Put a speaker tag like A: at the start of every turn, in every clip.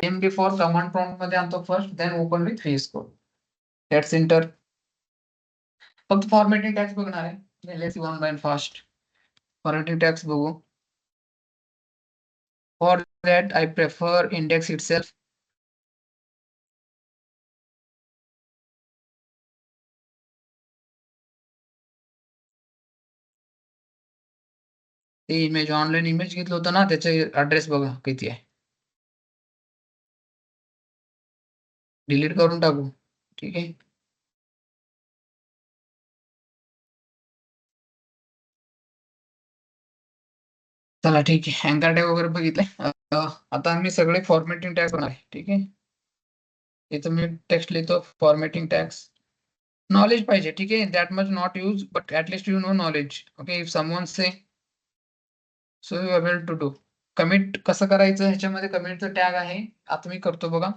A: Name before command prompt मध्ये आणतो first, then open with VS code. Let's enter. फक्त formatting tags बघणार आहे. Let's one by fast. Formatting tags बघू. For that I prefer index itself. ते image online image घेतलं होतं ना, त्याचे ऍड्रेस बघा किती आहे. डिलीट करून टाकू. ठीक आहे. चला ठीक आहे. अँकर टॅग वगैरे बघितलंय. आता आम्ही सगळे फॉर्मॅटिंग टॅग आहे. ठीक आहे. इथं मी टेक्स्ट लिहितो फॉर्मॅटिंग टॅग्स. नॉलेज पाहिजे. ठीक आहे. That much not use but at least you know knowledge. Okay. If someone say so you able to do. Commit कसं करायचं ह्याच्यामध्ये कमिटचं टॅग आहे. आता मी करतो बघा.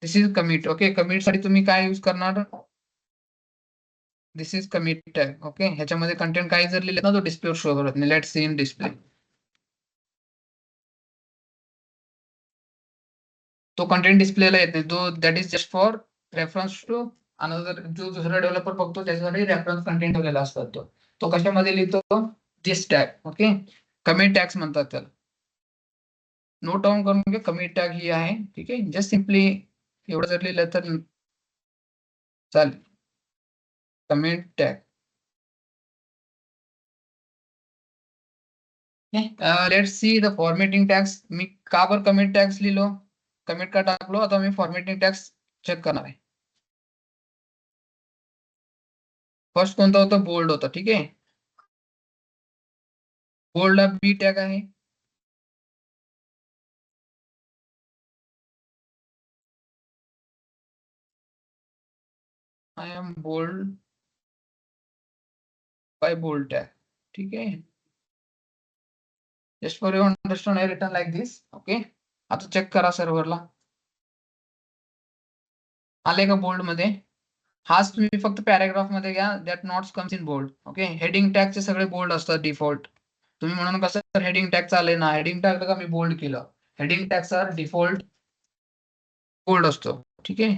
A: This is commit. Okay. Commit साठी तुम्ही काय यूज करणार. This is commit tag. Okay. ह्याच्यामध्ये कंटेंट काही जर लिहिलं ना, तो डिस्प्ले शो करत नाही. Let's see in display. तो कंटेंट डिस्प्लेला येत नाही. तो that is just for reference to another. जो दुसरा डेव्हलपर बघतो त्याच्यासाठी रेफरन्स कंटेंट ठेवलेला असतात. तो कशामध्ये लिहितो. दिस टॅग. ओके. कमिट टॅग्स म्हणतात त्याला. नोट डाऊन करून घ्या. कमिट टॅग ही आहे. ठीक आहे. जस्ट सिम्पली एवढं जर लिहिलं तर चालेल. Commit tag. Let's see the formatting tags. मी का बरं कमिट टॅग्स लिहिलो, कमिट का टाकलो. आता मी फॉर्मॅटिंग टॅग्स चेक करणार आहे. फर्स्ट कोणता होता. बोल्ड होता. ठीक आहे. बोल्डला बी टॅग आहे. I am bold by bold tag. ठीक आहे. Just for you understand I return like this. Okay. आता चेक करा सर्व्हरला आले का बोल्ड मध्ये. हाच तुम्ही फक्त पॅराग्राफ मध्ये घ्या. That notes comes in bold. Okay. Heading टॅगचे सगळे बोल्ड असतात डिफॉल्ट. तुम्ही म्हणून कसं हेडिंग टॅग चालेल ना, हेडिंग टॅग का मी बोल्ड केलं. हेडिंग टॅगचा डिफॉल्ट बोल्ड असतो. ठीक आहे.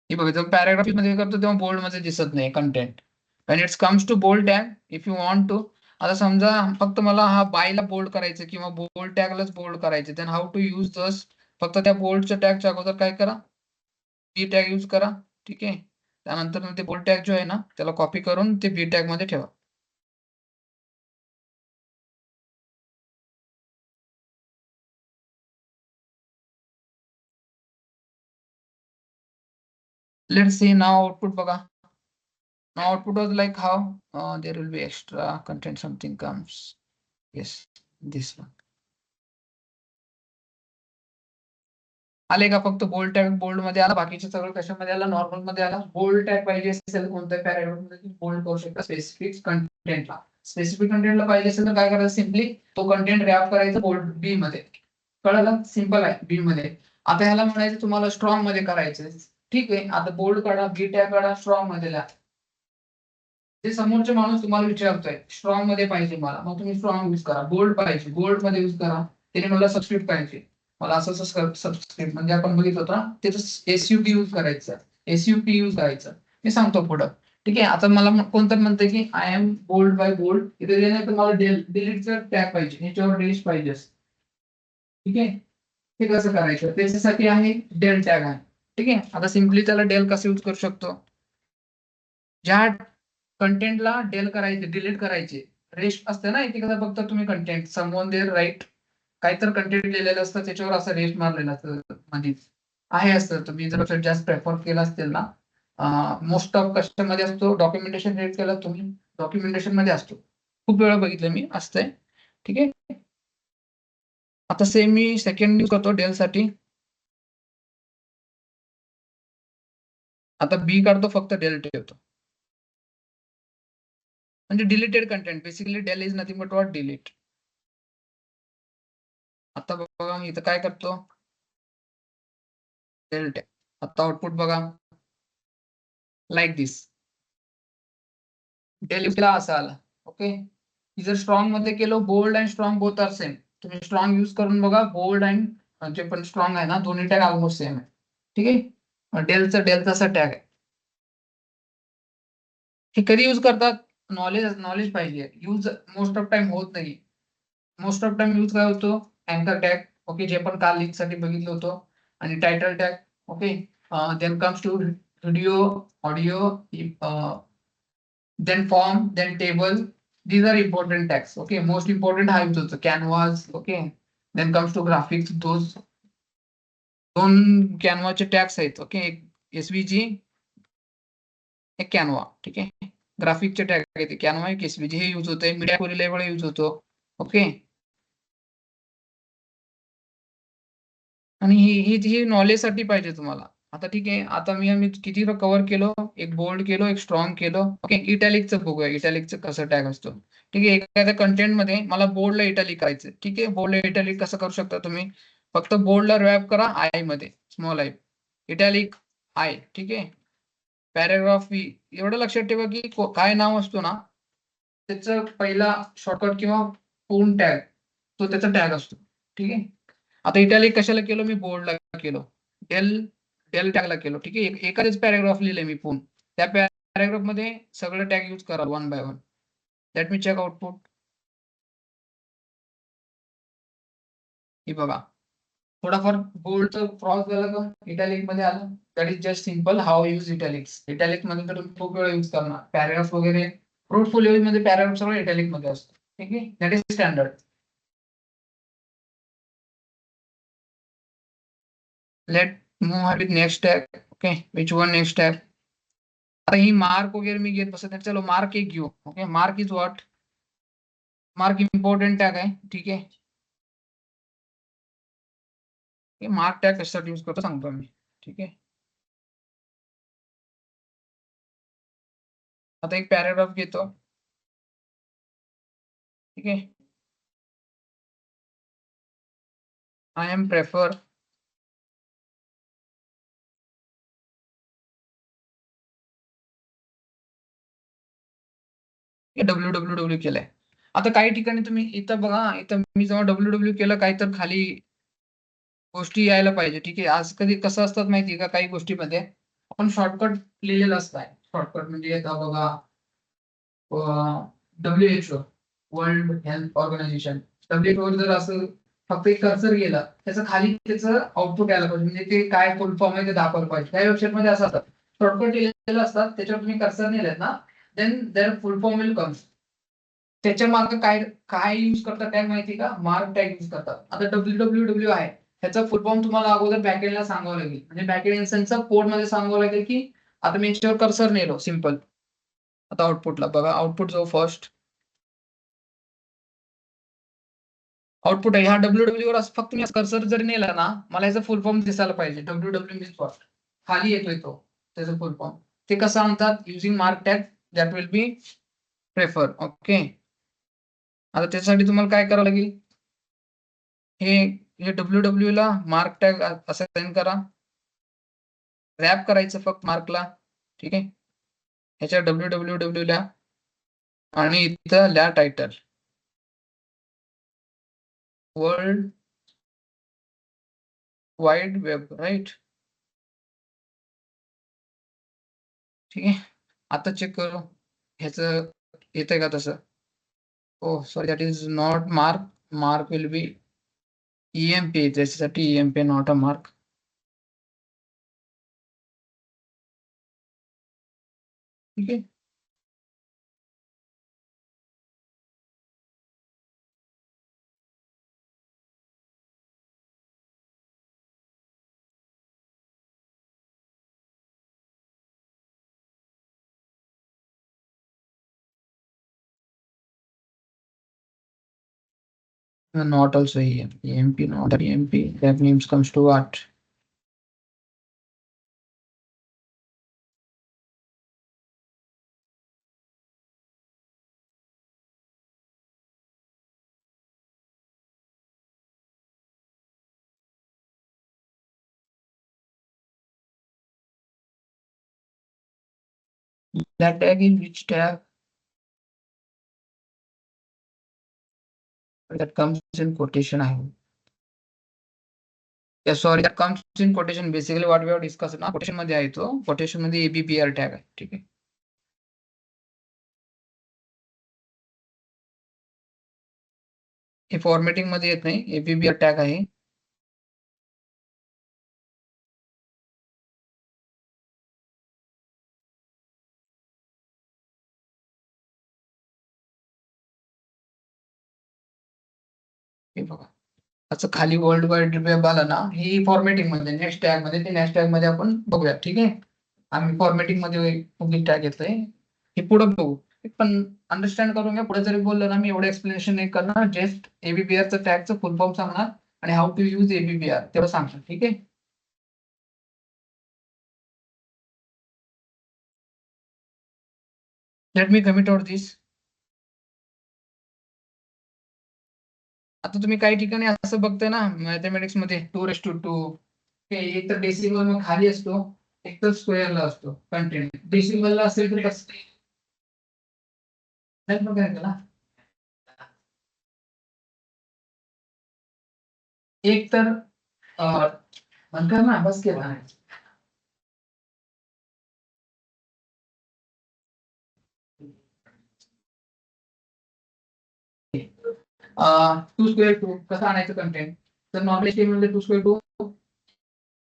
A: हे बघा जेव्हा पॅराग्राफ मध्ये करतो तेव्हा बोल्ड मध्ये दिसत नाही content. when it's comes to bold tag if you want to. आता समजा फक्त मला हा बायला बोल्ड करायचं किंवा बोल्ड टॅगलाच बोल्ड करायचं, then how to use this. फक्त त्या बोल्डच्या टॅगच्या अगोदर काय करा, बी टॅग यूज करा. ठीक आहे. त्यानंतर ते बोल्ड टॅग जो आहे ना त्याला कॉपी करून ते बी टॅग मध्ये ठेवा. लेट्स सी नाव आउटपुट बघा. Now output was like how there will be extra content, something comes. Yes, this one. आले का फक्त बोल्ड टॅग बोल्ड मध्ये आला. बाकीचे सगळं कशामध्ये आला, नॉर्मल मध्ये आला. बोल्ड टॅग पाहिजे असेल कोणत्याही पॅराग्राफ मध्ये बोल्ड करू शकता स्पेसिफिक कंटेंटला. स्पेसिफिक कंटेंटला पाहिजे असेल तर काय करायचं, सिम्पली तो कंटेंट रॅप करायचा बोल्ड बी मध्ये. कळलं. सिंपल आहे. बी मध्ये. आता ह्याला म्हणायचं तुम्हाला स्ट्रॉंग मध्ये करायचं. ठीक आहे. आता बोल्ड काढा, बी टॅग काढा, स्ट्रॉंग मध्ये लिहा. ते समोरचे माणूस तुम्हाला विचारतोय स्ट्रॉंग मध्ये पाहिजे मला, मग तुम्ही स्ट्रॉंग यूज करा. बोल्ड पाहिजे, बोल्ड मध्ये यूज करा. त्याने मला सबस्क्रिप्ट पाहिजे, मला असं सबस्क्रिप्ट म्हणजे आपण बघितलं होतं ना, त्याचं एसयूपी यूज करायचं. एसयूपी यूज करायचं. मी सांगतो पुढं. ठीक आहे. आता मला कोणतं म्हणतंय की I am bold by bold. इथे नाही तर मला डिलीटचं टॅग पाहिजे, ह्याच्यावर डेश पाहिजे. ठीक आहे. ते कसं करायचं त्याच्यासाठी आहे डेल टॅग आहे. ठीक आहे. आता सिम्पली त्याला डेल कसं यूज करू शकतो, ज्या कंटेंटला डेल करायचे, डिलीट करायचे, रेस्ट असते ना इथे कसं फक्त तुम्ही कंटेंट समवन देअर राईट काहीतरी कंटेंट लिहिलेलं असतं त्याच्यावर असं रेस्ट मारलेलं असतं मध्ये आहे. असतं तुम्ही जर जास्त प्रेफर केलं असेल ना, मोस्ट ऑफ कस्टमर मध्ये असतो. डॉक्युमेंटेशन रेट केलं तुम्ही, डॉक्युमेंटेशन मध्ये असतो. खूप वेळा बघितलं मी असतंय. ठीक आहे. आता सेम मी सेकंड यूज करतो डेल साठी. आता बी काढतो, फक्त डेल ठेवतो. म्हणजे deleted content basically del is nothing but what delete. आता बघा मी इथं काय करतो, डेल टॅग. आता आउटपुट बघा. Like this. डेल यूज केला असा आला. ओके. जर स्ट्रॉंग मध्ये केलं, bold and strong both are same. तुम्ही स्ट्रॉंग यूज करून बघा, बोल्ड अँड जे पण स्ट्रॉंग आहे ना, दोन्ही टॅग ऑलमोस्ट सेम आहे. ठीक आहे. डेलचा असा टॅग आहे. हे कधी यूज करतात? नॉलेज पाहिजे. यूज मोस्ट ऑफ टाइम होत नाही. मोस्ट ऑफ टाइम यूज काय होतो? अँकर टॅग. ओके, जे पण काल लिंक साठी बघितलं होतं. आणि title tag. Okay. Then comes to video, audio, then form, then table. These are important tags. Okay, most important हा use होतो canvas. Okay, then comes to graphics. दोन कॅनवाचे टॅग्स आहेत. ओके, एक एसव्हीजी, एक कॅनवा. ठीक आहे. ग्राफिकचे टॅग आहेत Canva, एक एसव्हीजी. हे यूज होते. मीडिया कोरिलेबल यूज होतो. ओके. आणि ही नॉलेजसाठी पाहिजे तुम्हाला. आता ठीक आहे. आता मी किती कव्हर केलं? एक बोल्ड केलं, एक स्ट्रॉंग केलं. ओके, इटॅलिकचं बघूया. इटॅलिकचं कसं टॅग असतो. ठीक आहे. एखाद्या कंटेंट मध्ये मला बोल्डला इटॅलिक करायचं. ठीक आहे. बोल्डला इटॅलिक कसं करू शकता तुम्ही? फक्त बोल्डला रॅप करा आय मध्ये, स्मॉल आय, इटॅलिक आय. ठीक आहे. Paragraph V. एवढं लक्षात ठेवा की काय नाव असतो ना, त्याचा पहिला शॉर्टकट किंवा पूर्ण टॅग, तो त्याचा टॅग असतो. ठीक आहे. आता इटॅलिक कशाला केलं? मी बोर्डला केलो. डेल डेल टॅगला केलो. ठीक आहे. एखादेच पॅराग्राफ लिहिले मी पूर्ण. त्या पॅराग्राफ मध्ये सगळं टॅग यूज करा one by one. Let me check output. हे बघा, थोडाफार बोल्डचं क्रॉस झाला का इटॅलिक मध्ये आलं. That is just simple how use इटॅलिक्स. Italic मध्ये तर तुम्ही खूप वेळा यूज करणार. पॅराग्राफ वगैरे पोर्टफोलिओ मध्ये पॅराग्राफ सगळं इटॅलिक मध्ये असतं. ठीक आहे. That is standard. Let move with next tag. Okay, which one next tag? आता ही मार्क वगैरे मी घेत बसत नाही. चलो मार्क एक घेऊ. Okay, mark is what? Mark important tag आहे. ठीक आहे. मार्क टॅग कशासाठी यूज करतो सांगतो मी. ठीक आहे. आता एक पॅराग्राफ घेतो. ठीक आहे. आय एम प्रेफर डब्ल्यू केलंय. आता काही ठिकाणी तुम्ही इथं बघा, इथं मी जेव्हा डब्ल्यू केलं, काही तर खाली गोष्टी यायला पाहिजे. ठीक आहे. आज कधी कसं असतात माहिती का, काही गोष्टीमध्ये आपण शॉर्टकट लिहिलेलं असतं. शॉर्टकट म्हणजे आता बघा, WHO, World Health Organization. WHO जर असं फक्त एक कर्सर गेला, त्याचं खाली त्याचं आउटपुट यायला पाहिजे. म्हणजे ते काय फुल फॉर्म आहे ते दाखवलं पाहिजे. त्या वेबसाईट मध्ये असं असतात, शॉर्टकट लिहिलेलं असतात, त्याच्यावर तुम्ही कर्सर नेलेत ना, then there full form will come. त्याच्या मागे काय काय यूज करतात टॅग माहिती का? मार्क टॅग यूज करतात. आता डब्ल्यू आहे, ह्याचा फुल फॉर्म तुम्हाला अगोदर बॅकएंडला सांगावं लागेल. म्हणजे बॅकएंड इन्स्टन्सचा कोड मध्ये सांगावं लागेल की आता मी याच्यावर कर्सर नेलो सिम्पल. आता आउटपुटला बघा, आउटपुट जो फर्स्ट आउटपुट आहे, ह्या डब्ल्यू वर फक्त मी कर्सर जर नेला ना, मला याचा फुल फॉर्म दिसायला पाहिजे. W means first. खाली येतोय तो त्याचा फुल फॉर्म. ते कसं आणतात? Using mark tag that will be prefer. Okay. आता त्यासाठी तुम्हाला काय करावं लागेल? हे हे डब्ल्यू ला मार्क टॅग असाइन करा. रॅप करायचं फक्त मार्कला. ठीक आहे. ह्याच्या डब्ल्यू ला आणि इथं ल्या title world wide web. Right. ठीक आहे. आता चेक करू ह्याचं येतंय का तसं. Oh sorry, that is not mark. Mark will be EMP. त्याच्यासाठी EMP नॉट अ मार्क. ठीक आहे. Not also EMP, not EMP. That means comes to what? That tag in which tag that comes in quotation. I hope. Yeah, sorry, that comes in quotation. Basically, what we have discussed ना quotation मध्ये आहे तो. Quotation मध्ये ABBR tag आहे. ठीक आहे. हे formatting मध्ये येत नाही. ABBR tag आहे. हे बघा. असं खाली वर्ल्ड वाईड वेब आला ना, ही फॉर्मॅटिंग मध्ये नेक्स्ट टॅग मध्ये ते नेक्स्ट टॅग मध्ये आपण बघूया. ठीक आहे. आम्ही फॉर्मॅटिंग मध्ये पब्लिक टॅग येतोय. हे पुढे बघू. पण अंडरस्टँड करून घ्या. पुढे जरी बोललो ना, मी एवढं एक्सप्लेनेशन नाही करणार. जस्ट एबीबीआरचं टॅगचं फुल फॉर्म सांगणार आणि हाऊ टू यूज एबीबीआर तेवढं सांगणार. ठीक आहे. लेट मी कमिट आउट दिस. आता तुम्ही काही ठिकाणी असं बघताय ना मॅथमॅटिक्स मध्ये 2:2 एक तर डेसिमल मग खाली असतो, एक तर स्क्वेअरला असतो कंटेंट. डेसिमलला असेल तर कसं नाही बघायला त्याला. एक तर म्हणतात ना बस केला नाही. टू स्क्वेअर टू कसं आणायचं कंटेंट. तर नॉर्मल HTML 2 स्क्वेअर 2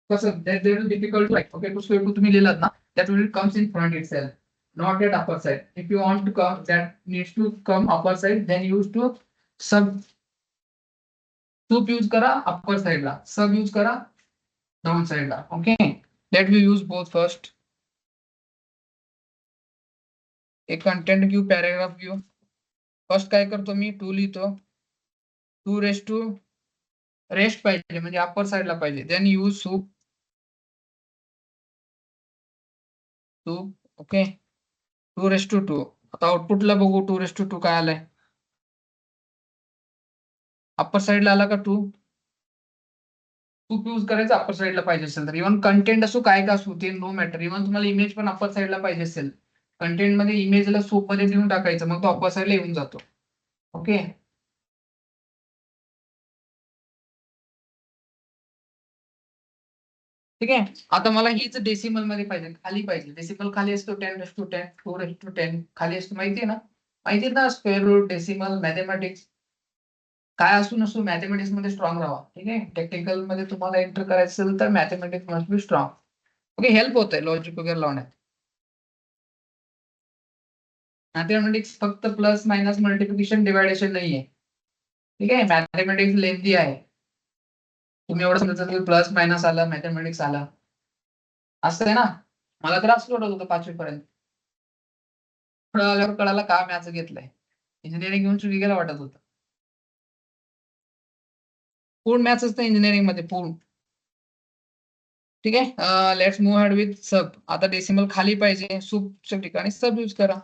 A: कसं that will be difficult to write. Okay, 2 square 2 तुम्ही लिहिलात ना, that will comes in front itself, not at upper side. If you want to come, that needs to come upper side, then use to sub use करा upper साइडला, sub use करा down साइडला. Okay, let we use both first. एक content घेऊ, paragraph घेऊ. First काय करतो मी, 2 लिहितो. 2 रेस्ट पाहिजे म्हणजे अपर साइडला पाहिजे. Then use sup. ओके, 2:2. आता आउटपुटला बघू 2:2 काय आलंय. अपर साइडला आला का 2. सूप यूज करायचं अपर साइडला पाहिजे असेल तर. इव्हन कंटेंट असो काय का असो ते नो मॅटर. इव्हन तुम्हाला इमेज पण अपर साइडला पाहिजे असेल, कंटेंट मध्ये इमेजला सूप मध्ये देऊन टाकायचं, मग तो अपर साइडला येऊन जातो. ओके, ठीक आहे. आता मला हीच डेसिमल मध्ये पाहिजे, खाली पाहिजे. डेसिमल खाली असतो 10:10, 4:10 खाली असतो. माहितीये ना, माहितीये ना स्क्वेअर रूट, डेसिमल, मॅथमॅटिक्स काय असू नसू मॅथमॅटिक्स मध्ये स्ट्रॉंग राहा. ठीक आहे. टेक्निकल मध्ये तुम्हाला एंटर करायचं असेल तर mathematics must be strong. Okay, help होतंय लॉजिक वगैरे लावण्यात. मॅथमॅटिक्स फक्त प्लस मायनस मल्टिप्लिकेशन डिवायडेशन नाहीये. ठीक आहे. मॅथमॅटिक्स लेंथी आहे. तुम्ही एवढं समजायचं प्लस मायनस आला, मॅथमॅटिक्स आला असं आहे ना. मला तर असं वाटत होतं 5वी पर्यंत. पुढे आल्यावर कळाला का मॅथ्स घेतलंय. इंजिनिअरिंग घेऊन चुकी गेला वाटत होतं. पूर्ण मॅथ्स असतं इंजिनिअरिंग मध्ये पूर्ण. ठीक आहे. लेट्स मूव्ह हेड विथ सब. आता डेसिमल खाली पाहिजे, सूपच्या ठिकाणी सब यूज करा.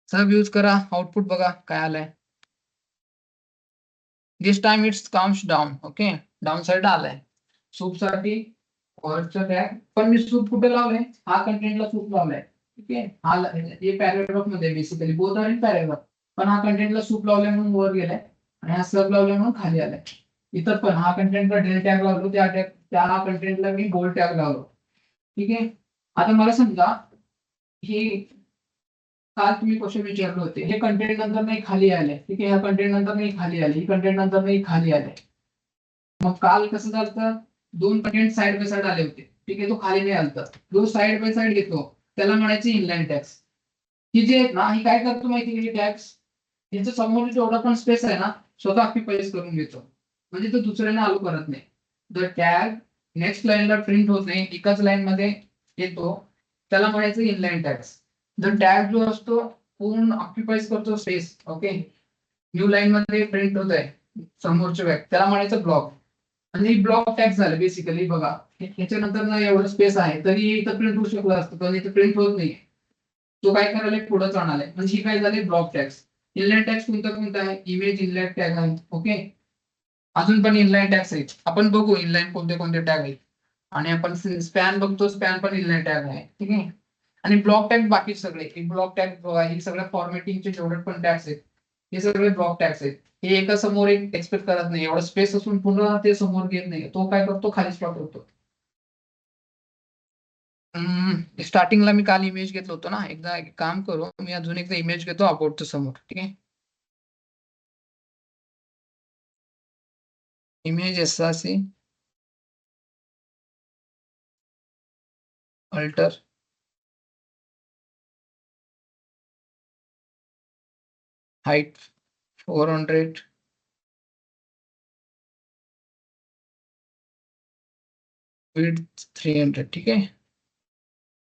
A: सब यूज करा. आउटपुट बघा काय आलंय. This time it's comes down. Okay, down side आलाय. सूप साठी वरचं टॅग पण मी सूप कुठे लावलंय, हा कंटेंटला सूप लावलाय. ठीक आहे. हे पॅराग्राफ मध्ये basically both are in paragraph, पण हा कंटेंटला सूप लावलाय म्हणून वर गेलाय आणि हा सब लावलाय म्हणून खाली आलाय. इथं पण हा कंटेंटला डेल टॅग लावलो, त्या कंटेंटला मी बोल्ड टॅग लावलो. ठीक आहे. आता मला समजा ही काल तुम्ही क्वेश्चन विचारले होते, हे कंटेंट नंतर नाही खाली आले. ठीक आहे. ह्या कंटेंट नंतर नाही खाली आले, ही कंटेंट नंतर नाही खाली आले. मग काल कसं झालं, दोन कंटेंट साइड बाय साइड आले होते. ठीक आहे. तो खाली नाही आलता. जो साइड बाय साइड घेतो त्याला म्हणायचे इनलाईन टॅग्स. ही जे आहेत ना, ही काय करतो माहिती आहे टॅग्स, याचं समोर जेवढा पण स्पेस आहे ना, स्वतः ऑक्युपाईज करून घेतो. म्हणजे तो दुसऱ्याने आलो करत नाही. जर टॅग नेक्स्ट लाईनला प्रिंट होत नाही, एकाच लाईन मध्ये येतो, त्याला म्हणायचं इनलाईन टॅग्स. जर टॅग जो असतो पूर्ण ऑक्युपाईज करतो स्पेस, ओके, न्यू लाईन मध्ये प्रिंट होत आहे समोरच्या बॅग, त्याला म्हणायचं ब्लॉक. आणि ब्लॉक टॅग झालं बेसिकली. बघा त्याच्यानंतर ना एवढं स्पेस आहे तरी इथं प्रिंट होऊ शकलं असतं, पण इथं प्रिंट होत नाही. तो काय करायला पुढे जाणार आहे म्हणजे ही काय झाली ब्लॉक टॅग्स. इनलाईन टॅग्स कोणता आहे? इमेज इनलाईन टॅग आहे. ओके, अजून पण इनलाईन टॅग्स आहेत. आपण बघू इनलाईन कोणते टॅग आहेत. आणि आपण स्पॅन बघतो, स्पॅन पण इनलाईन टॅग आहे. ठीक आहे. आणि ब्लॉक टॅग बाकी सगळे ब्लॉक टॅग हे सगळ्या फॉर्मॅटिंगचे जेवढे पण टॅग्स आहेत हे सगळे ब्लॉक टॅग्स आहेत. हे एका समोर एक एक्सपेक्ट करत नाही, एवढा स्पेस असून पुन्हा ते समोर घेत नाही. तो काय करतो, खालीच पाठवतो. स्टार्टिंगला मी काल इमेज घेतलं होतं ना, एकदा एक काम करू, मी अजून एकदा इमेज घेतो अबाउटच्या समोर. ठीक आहे. Image SRC alter height 400 width 300. ठीक आहे.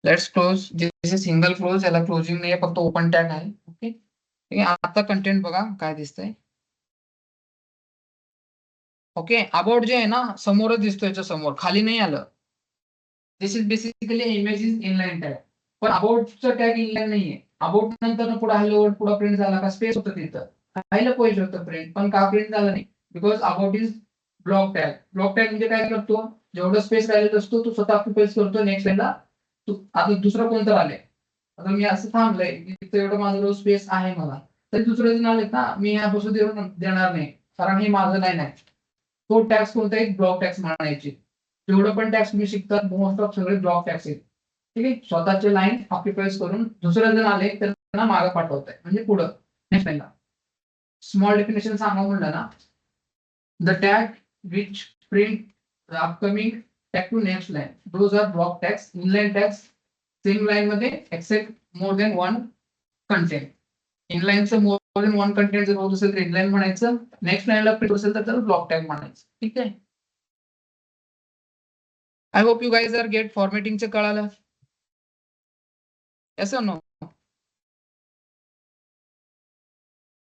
A: Let's close. जसे सिंगल क्लोज, याला क्लोजिंग नाही, फक्त ओपन टॅग आहे. ओके. ठीक आहे. आता कंटेंट बघा काय दिसतंय. ओके, अबाउट जे आहे ना समोरच दिसतो, याच्या समोर खाली नाही आलं. This is basically image is inline tag. पण अबाउटचं टॅग इनलाईन नाहीये. अबाउट नंतर पुढे हॅलो पुढे प्रिंट झाला का स्पेस होतं तिथं, खायला पाहिजे होतं प्रिंट, पण का प्रिंट झालं नाही? Because about is block tag. Block tag म्हणजे काय करतो, जेवढा स्पेस राहिलेला असतो तो स्वतः ऑक्युपाईज करतो. नेक्स्ट लाईनला आता दुसरं कोणतं आलंय, आता मी असं थांबलंय इथं, एवढं माझं रोज स्पेस आहे मला, तरी दुसरं जण आलेत ना, मी ह्या बसू देणार नाही, कारण हे माझं लाईन आहे. तो टॅक्स कोणता आहे? ब्लॉक टॅक्स म्हणायचे. जेवढं पण टॅक्स तुम्ही शिकतात मोस्ट ऑफ सगळे ब्लॉक टॅक्स आहेत. ठीक आहे. स्वतःचे लाईन ऑक्युपाईज करून दुसरे जण आले तर त्यांना मागे पाठवत आहे, म्हणजे पुढं नेक्स्ट लाईनला. स्मॉल डेफिनेशन सांगा म्हणलं ना, the tag which print the upcoming tag to next line, those are block tags. Inline tags same line मध्ये except more than one content. इनलाईनचं मोर देन वन कंटेंट जर होत असेल तर इनलाईन म्हणायचं, नेक्स्ट लाईनला प्रिंट असेल तर त्याला ब्लॉक टॅग म्हणायचं. ठीक आहे. I hope you guys are get फॉर्मॅटिंगचं कळालं. असं नो,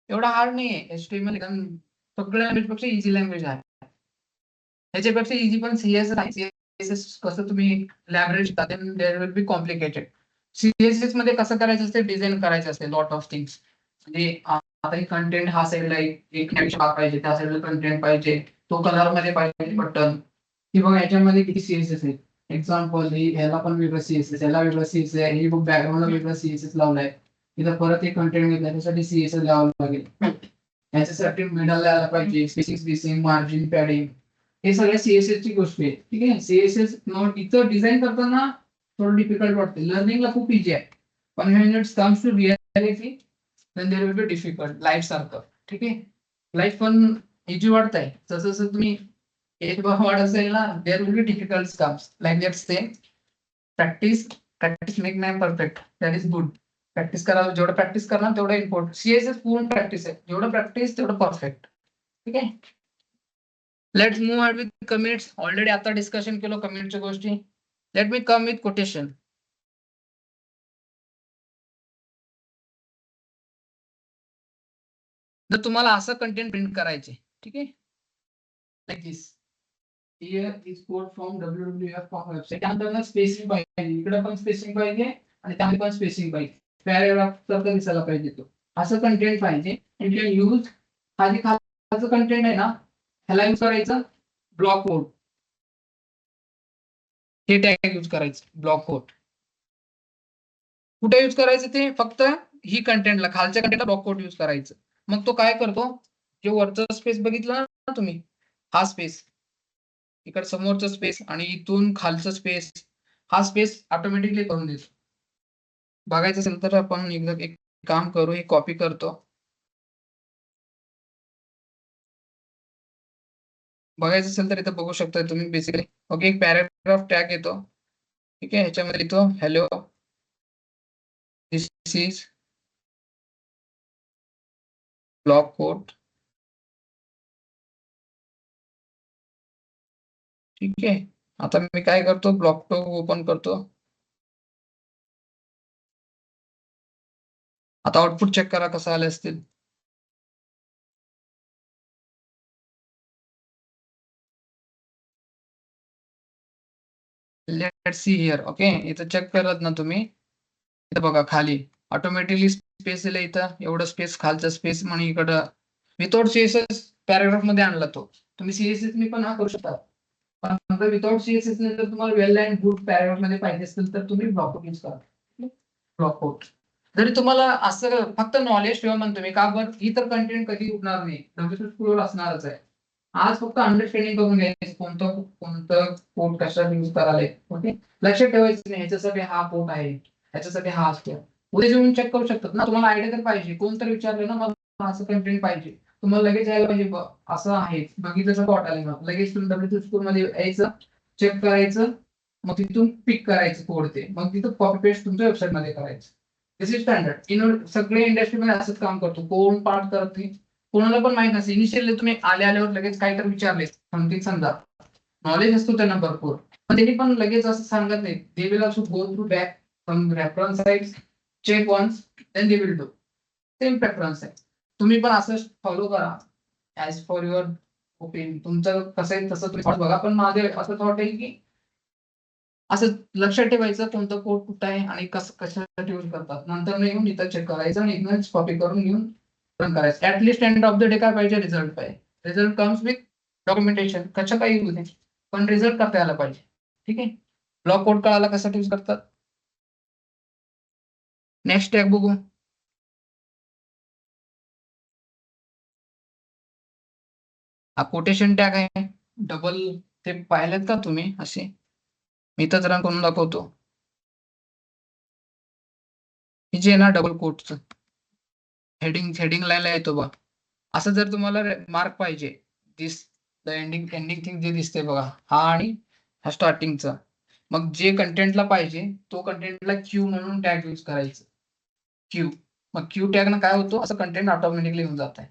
A: एवढा हार्ड नाहीये. HTML एकदम सगळ्या लँग्वेज पेक्षा इझी लँग्वेज आहे. त्याच्यापेक्षा इझी पण सीएसएस आहे. सीएसएस कसं तुम्ही लायब्ररी शिकता, there will be complicated. CSS मध्ये कसं करायचं असते, डिझाईन करायचं असते लॉट ऑफ थिंग्स. म्हणजे आता कंटेंट हा साईडला एक पाहिजे, त्या साईडला कंटेंट पाहिजे, तो कलर मध्ये पाहिजे बटन. की बघा याच्यामध्ये किती सीएसएस आहे. एक्झाम्पल ह्याला पण वेगळं सीएसएस, ह्याला वेगळं सीएसएस आहे, ही बुक बॅकग्राऊंडला वेगळं सीएसएस लावलाय. इथं परत एक कंटेंट घेतला त्यासाठी सीएसएस लावावं लागेल. याच्यासाठी मिडल यायला पाहिजे, स्पेसिंग, मार्जिन, पॅडिंग, हे सगळ्या सीएसएस ची गोष्टी आहे. ठीक आहे. सीएसएस नोट इथं डिझाईन करताना थोडं डिफिकल्ट वाटते, लर्निंगला खूप इझी आहे, पण when it comes to reality then there will be difficult, life सारखं. ठीक आहे. लाईफ पण इझी वाटतंय, जसं जसं तुम्ही एज वाढत असेल ना, there will be difficult comes. Like that say practice practice make man perfect. That is good. Practice करा, जेवढं प्रॅक्टिस करणार तेवढं इम्पॉर्टंट. सीएसएस पूर्ण प्रॅक्टिस आहे, जेवढं प्रॅक्टिस तेवढं परफेक्ट. ठीक आहे. Let's move ahead with commits. Already आता डिस्कशन केलं कमिटच्या गोष्टी. Let me come with quotation. जर तुम्हाला असं कंटेंट प्रिंट करायचे, ठीक आहे, like this, here is code from WWF website. त्यानंतर स्पेसिंग पाहिजे, इकडे पण स्पेसिंग पाहिजे आणि त्यामध्ये पण स्पेसिंग पाहिजे, पॅराग्राफ सारखं दिसायला पाहिजे. तो असं कंटेंट पाहिजे. यू कॅन यूज खाली खालचं कंटेंट आहे ना, ह्याला यूज करायचं ब्लॉक कोड. हे टॅग यूज करायचं ब्लॉक कोड. कुठे यूज करायचं ते, फक्त ही कंटेंटला, खालच्या कंटेंटला ब्लॉक कोड यूज करायचं. मग तो काय करतो, जे वरचा स्पेस बघितला ना तुम्ही, हा स्पेस, इकडे समोरचा स्पेस आणि इथून खालचा स्पेस, हा स्पेस ऑटोमॅटिकली करून देतो. बघायचं असेल तर आपण एकदा एक काम करू, हे कॉपी करतो. बघायचं असेल तर इथं बघू शकता तुम्ही बेसिकली. ओके, एक पॅराग्राफ टॅग येतो. ठीक आहे. ह्याच्यामध्ये लिहितो hello this is block code. ठीक आहे. आता मी काय करतो, ब्लॉक कोड ओपन करतो. आता आउटपुट चेक करा कसं आले असतील. Let's see here. ओके, इथं चेक करत ना तुम्ही, इथं बघा खाली ऑटोमॅटिकली स्पेस दिलं इथं, एवढं स्पेस खालचा स्पेस म्हणून इकडं विदाउट सीएसएस पॅराग्राफ मध्ये आणला तो. तुम्ही सीएसएस ने पण हा करू शकता. पण विदाउट सीएसएस ने जर तुम्हाला वेल अँड गुड पॅराग्राफ मध्ये पाहिजे असेल तर तुम्ही ब्लॉक यूज करा. Block out. जरी तुम्हाला असं फक्त नॉलेज ठेवा म्हणतो मी, का बरं ही तर कंटेंट कधी उठणार नाही, डब्ल्यूसी स्कूलवर असणारच आहे. आज फक्त अंडरस्टँडिंग करून घ्यायचं कोणतं कोणतं कोड कशात यूज करायला. ओके, लक्षात ठेवायचं नाही ह्याच्यासाठी हा कोड आहे, ह्याच्यासाठी हा असतो. उद्या जेवून चेक करू शकतात ना, तुम्हाला आयडिया तर पाहिजे. कोण तर विचारलं ना मला असं कंटेंट पाहिजे, तुम्हाला लगेच यायला पाहिजे असं आहे बघितलं थॉट आले ना, लगेच तुम्ही डब्ल्यूसी स्कूल मध्ये यायचं, चेक करायचं, मग तिथून पिक करायचं कोड ते, मग तिथं कॉपी पेस्ट तुमच्या वेबसाईट मध्ये करायचं. दिस इज स्टँडर्ड. सगळे इंडस्ट्रीमध्ये असंच काम करतो, कोण पार्ट करत नाही. कोणाला पण माहित नसते. इनिशियली तुम्ही आल्यावर लगेच काही तर विचारले समथिंग, समजा नॉलेज असतो त्यांना भरपूर, पण त्यांनी पण लगेच असं सांगत नाही. They will also go through back from reference sites, check once, then they will do. Same preference आहे. तुम्ही पण असं फॉलो करा ऍज फॉर युअर ओपिनियन. तुमचं कसं आहे तसं तुम्ही बघा, पण माझे असं थॉट आहे की असं लक्षात ठेवायचं कोणतं कोड कुठं आहे आणि कसं कशासाठी यूज करतात. नंतर येऊन इथं चेक करायचं आणि इथनच कॉपी करून घेऊन रन करायचं. At least end of the day काय पाहिजे, रिझल्ट पाहिजे. रिझल्ट कम्स विथ डॉक्युमेंटेशन, कशा काही यूज आहे पण रिझल्ट करता यायला पाहिजे. ठीक आहे, ब्लॉक कोड कळाला कशासाठी यूज करतात. नेक्स्ट टॅग बघू. हा कोटेशन टॅग आहे. डबल ते पाहिलेत का तुम्ही असे, मी तर रन करून दाखवतो. ही जे आहे ना डबल कोटचं हेडिंग लाईनला येतो बघा. असं जर तुम्हाला मार्क पाहिजे, दिस द एंडिंग थिंग जे दिसते बघा, हा आणि हा स्टार्टिंगचा, मग जे कंटेंटला पाहिजे तो कंटेंटला क्यू म्हणून टॅग यूज करायचं. क्यू, मग क्यू टॅग ना काय होतो, असं कंटेंट ऑटोमॅटिकली होऊन जात आहे.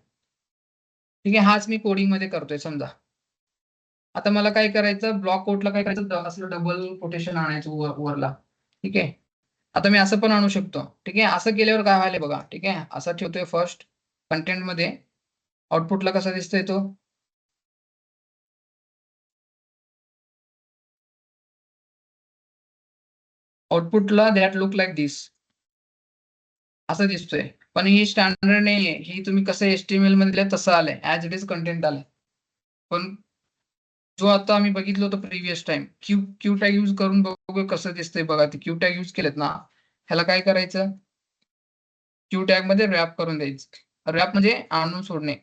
A: ठीक आहे, हाच मी कोडिंग मध्ये करतोय समजा. आता मला काय करायचं, ब्लॉक कोटला काय करायचं, असं डबल कोटेशन आणायचं वरला. ठीक आहे, आता मी असं पण आणू शकतो. ठीक आहे, असं केल्यावर काय व्हायला बघा. ठीक आहे, असं ठेवतोय फर्स्ट कंटेंट मध्ये, आउटपुटला कसा दिसतोय तो, आउटपुटला दॅट लुक लाईक दिस असं दिसतोय. पण ही स्टँडर्ड नाहीये, ही तुम्ही कसं HTML मध्ये दिलं तसं आलंय, ऍज इट इज कंटेंट आलंय. पण जो आता आम्ही बघितलं होतं previous time, Q tag use करून बघू कसं दिसतंय बघा. ते क्यू टॅग यूज केलेत ना, ह्याला काय करायचं, क्यू टॅग मध्ये रॅप करून द्यायचं. रॅप म्हणजे आणून सोडणे.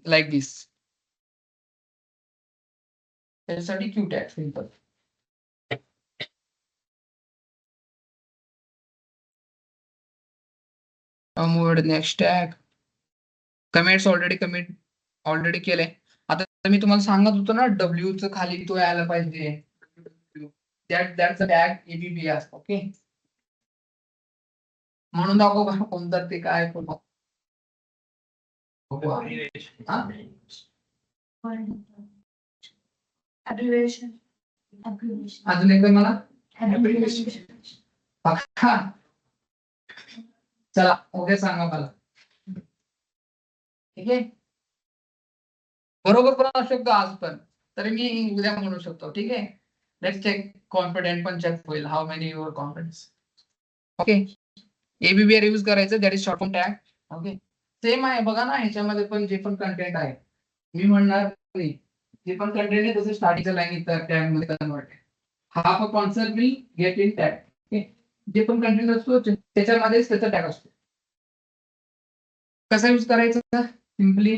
A: लाईक दिस, त्याच्यासाठी Q tag simple. Next tag, comments already केले. आता मी तुम्हाला सांगत होतो ना, डब्ल्यूच खाली तो यायला पाहिजे, that's a tag ABBS. Okay, म्हणून दाखव का कोणतं ते काय अजून एकदा मला चला ओके सांगा मला. ठीक आहे, बरोबर पण असू शकतो आज पण, तरी मी उद्या म्हणू शकतो. ठीक आहे, लेट्स चेक. कॉन्फिडेंट पण चेक होईल, how many your confidence. Okay, ABBR use करायचं, that is short form tag. Okay, same आहे बघा ना, ह्याच्यामध्ये पण जे पण कंटेंट आहे, मी म्हणणार नाही जे पण कंटेंट आहे तसं स्टार्टिंगच्या लाईन टॅग मध्ये कन्वर्ट. हा concept will get in tag. Okay, जे पण कंटेंट असतो त्याच्यामध्येच त्याचा टॅग असतो. कसा यूज करायचा, सिम्पली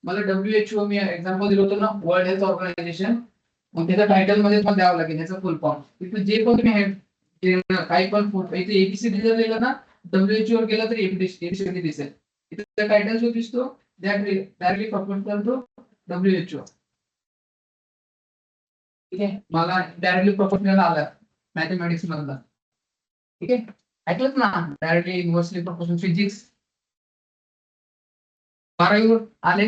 A: मला WHO मी एक्झाम्पल दिलं होतं ना, वर्ल्ड हेल्थ ऑर्गनायझेशन, मग त्याच्या टायटल मध्ये पण द्यावं लागेल त्याचा फुल फॉर्म. तिथे जे पण तुम्ही काही पण इथे ABCD जर लिहिलं ना, WHO वर गेला तर ABCD दिसेल. इथे टायटल जो दिसतो डायरेक्टली प्रोपोर्शनल टू WHO. ठीक आहे, मला डायरेक्टली प्रोपोर्शनल आला मॅथमॅटिक्स मधला. ठीक आहे, ऐकलं ना, डायरेक्टली इन्व्हर्सली प्रोपोर्शनल फिजिक्स. 12वीवर आले,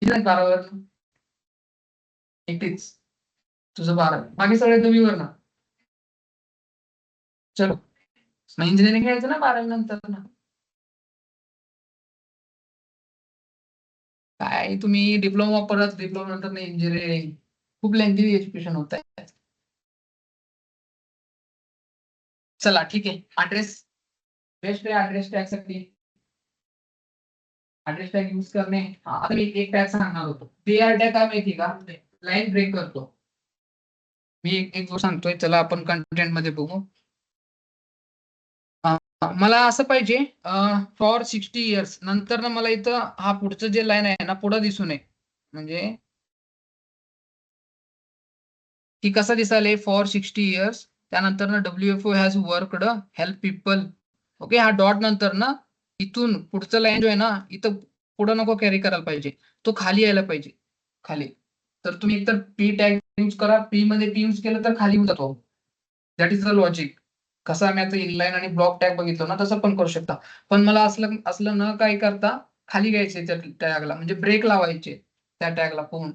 A: 12वीवर एकटीच तुझं 12वी, बाकी सगळे 2वीवर ना. चलो, मग इंजिनिअरिंग घ्यायचं ना 12वी नंतर ना. काय तुम्ही डिप्लोमा परत डिप्लोमा नंतर इंजिनिअरिंग खूप लेंथी एज्युकेशन होत आहे. चला ठीक आहे. ऍड्रेस बेस्ट आहे ऍड्रेस टॅग साठी. ऍड्रेस टॅग यूज करणे. आता मी एक टॅग सांगणार होतो. बीआर टॅग काय माहिती का? लाईन ब्रेक करतो. मी एक गोष्ट सांगतोय. चला आपण कंटेंट मध्ये बघू. मला असं पाहिजे फॉर 60 इयर्स नंतर ना मला इथं हा पुढचं जे लाईन आहे ना पुढं दिसू नये. म्हणजे की कसं दिसायला फॉर 60 इयर्स त्यानंतर ना WHO has worked help people. Okay हा डॉट नंतर ना इथून पुढचं लाईन जो आहे ना इथं पुढं नको कॅरी करायला पाहिजे. तो खाली यायला पाहिजे. खाली. तर तुम्ही एकतर पी टॅग यूज करा. पी मध्ये पी यूज केलं तर खाली येऊन जातो. That is the logic. कसं आम्ही आता इनलाईन आणि ब्लॉक टॅग बघितलो ना तसं पण करू शकता. पण मला असलं न काय करता खाली घ्यायचे त्या टॅगला म्हणजे ब्रेक लावायचे त्या टॅगला पूर्ण.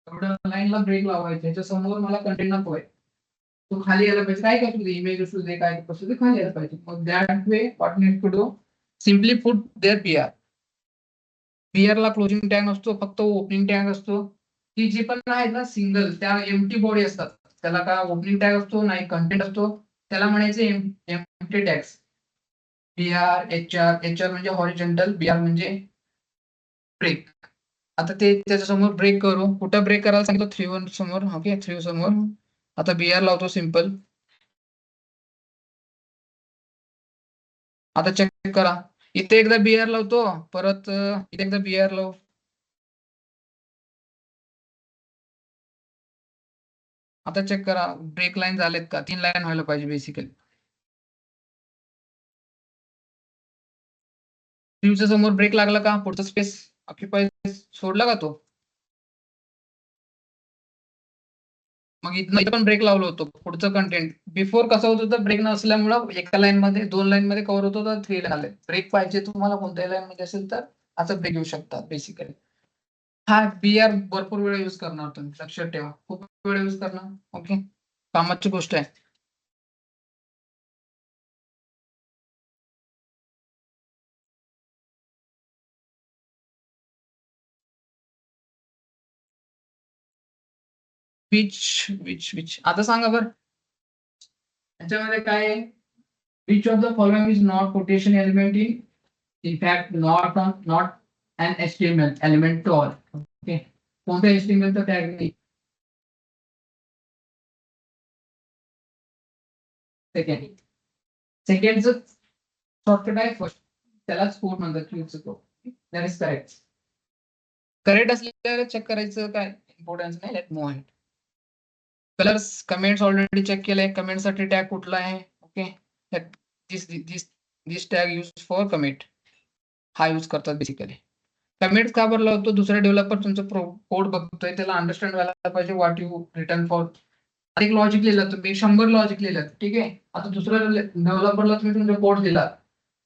A: एवढं लाईनला ब्रेक लावायचे. त्याच्या समोर मला कंटेंट नको आहे. तो खाली यायला पाहिजे. काय असू दे इमेज असू दे काय असू दे खाली यायला पाहिजे. मग that way what need to do simply put there PR. PR ला क्लोजिंग टॅग नसतो फक्त ओपनिंग टॅग असतो. ती जी पण आहेत ना सिंगल त्या एम्प्टी बॉडी असतात. त्याला काय ओपनिंग टॅग असतो नाही कंटेंट असतो. त्याला म्हणायचे एम्प्टी टॅग्स. बीआर एचआर म्हणजे हॉरिझॉन्टल बीआर म्हणजे ब्रेक. आता ते त्याच्यासमोर ब्रेक करू. कुठं ब्रेक करायला सांगितलं 3 समोर. ओके 3 समोर. आता बीआर लावतो सिंपल. आता चेक करा. इथे एकदा बीआर लावतो परत इथे एकदा बीआर लाव. आता चेक करा ब्रेक लाईन झालेत का? 3 लाईन व्हायला पाहिजे बेसिकली. ट्यूच्या समोर ब्रेक लागला का? पुढचा स्पेस ऑक्युपाय सोडला का तो? मग इथं पण ब्रेक लावलो होतो. पुढचं कंटेंट बिफोर कसं होत होतं ब्रेक नसल्यामुळं एका लाईन मध्ये 2 लाईन मध्ये कव्हर होतो तर 3 आले. ब्रेक पाहिजे तुम्हाला कोणत्याही लाईन मध्ये असेल तर असं ब्रेक घेऊ शकता बेसिकली. हा बीआर भरपूर वेळ यूज करणार तुम्ही लक्षात ठेवा. खूप वेळ यूज करणार. ओके कामाची गोष्ट आहे. विच आता सांगा बरं याच्यामध्ये काय आहे? Which of the following is not quotation element in fact not an HTML element to all. Okay कोणत्या HTML चा टॅग नाही. सेकंडचं शॉर्टकट आहे फर्स्ट. त्यालाच कोड म्हणतात क्यूबचं code. That is correct. Correct असल्यावर चेक करायचं काय इम्पॉर्टन्स नाही. Let move. Colours comments already check केलंय. कमेंट साठी टॅग कुठला आहे? Okay this tag use for comment हा यूज करतात बेसिकली. कमेंट्स का बरं लावतो? दुसरा डेव्हलपर तुमचं कोड बघतोय त्याला अंडरस्टँड व्हायला पाहिजे व्हॉट यू रिटर्न फॉर. एक लॉजिक लिहिलं तुम्ही 100 लॉजिक लिहिलं ठीक आहे. आता दुसऱ्या डेव्हलपरला तुम्ही तुमचा कोड दिला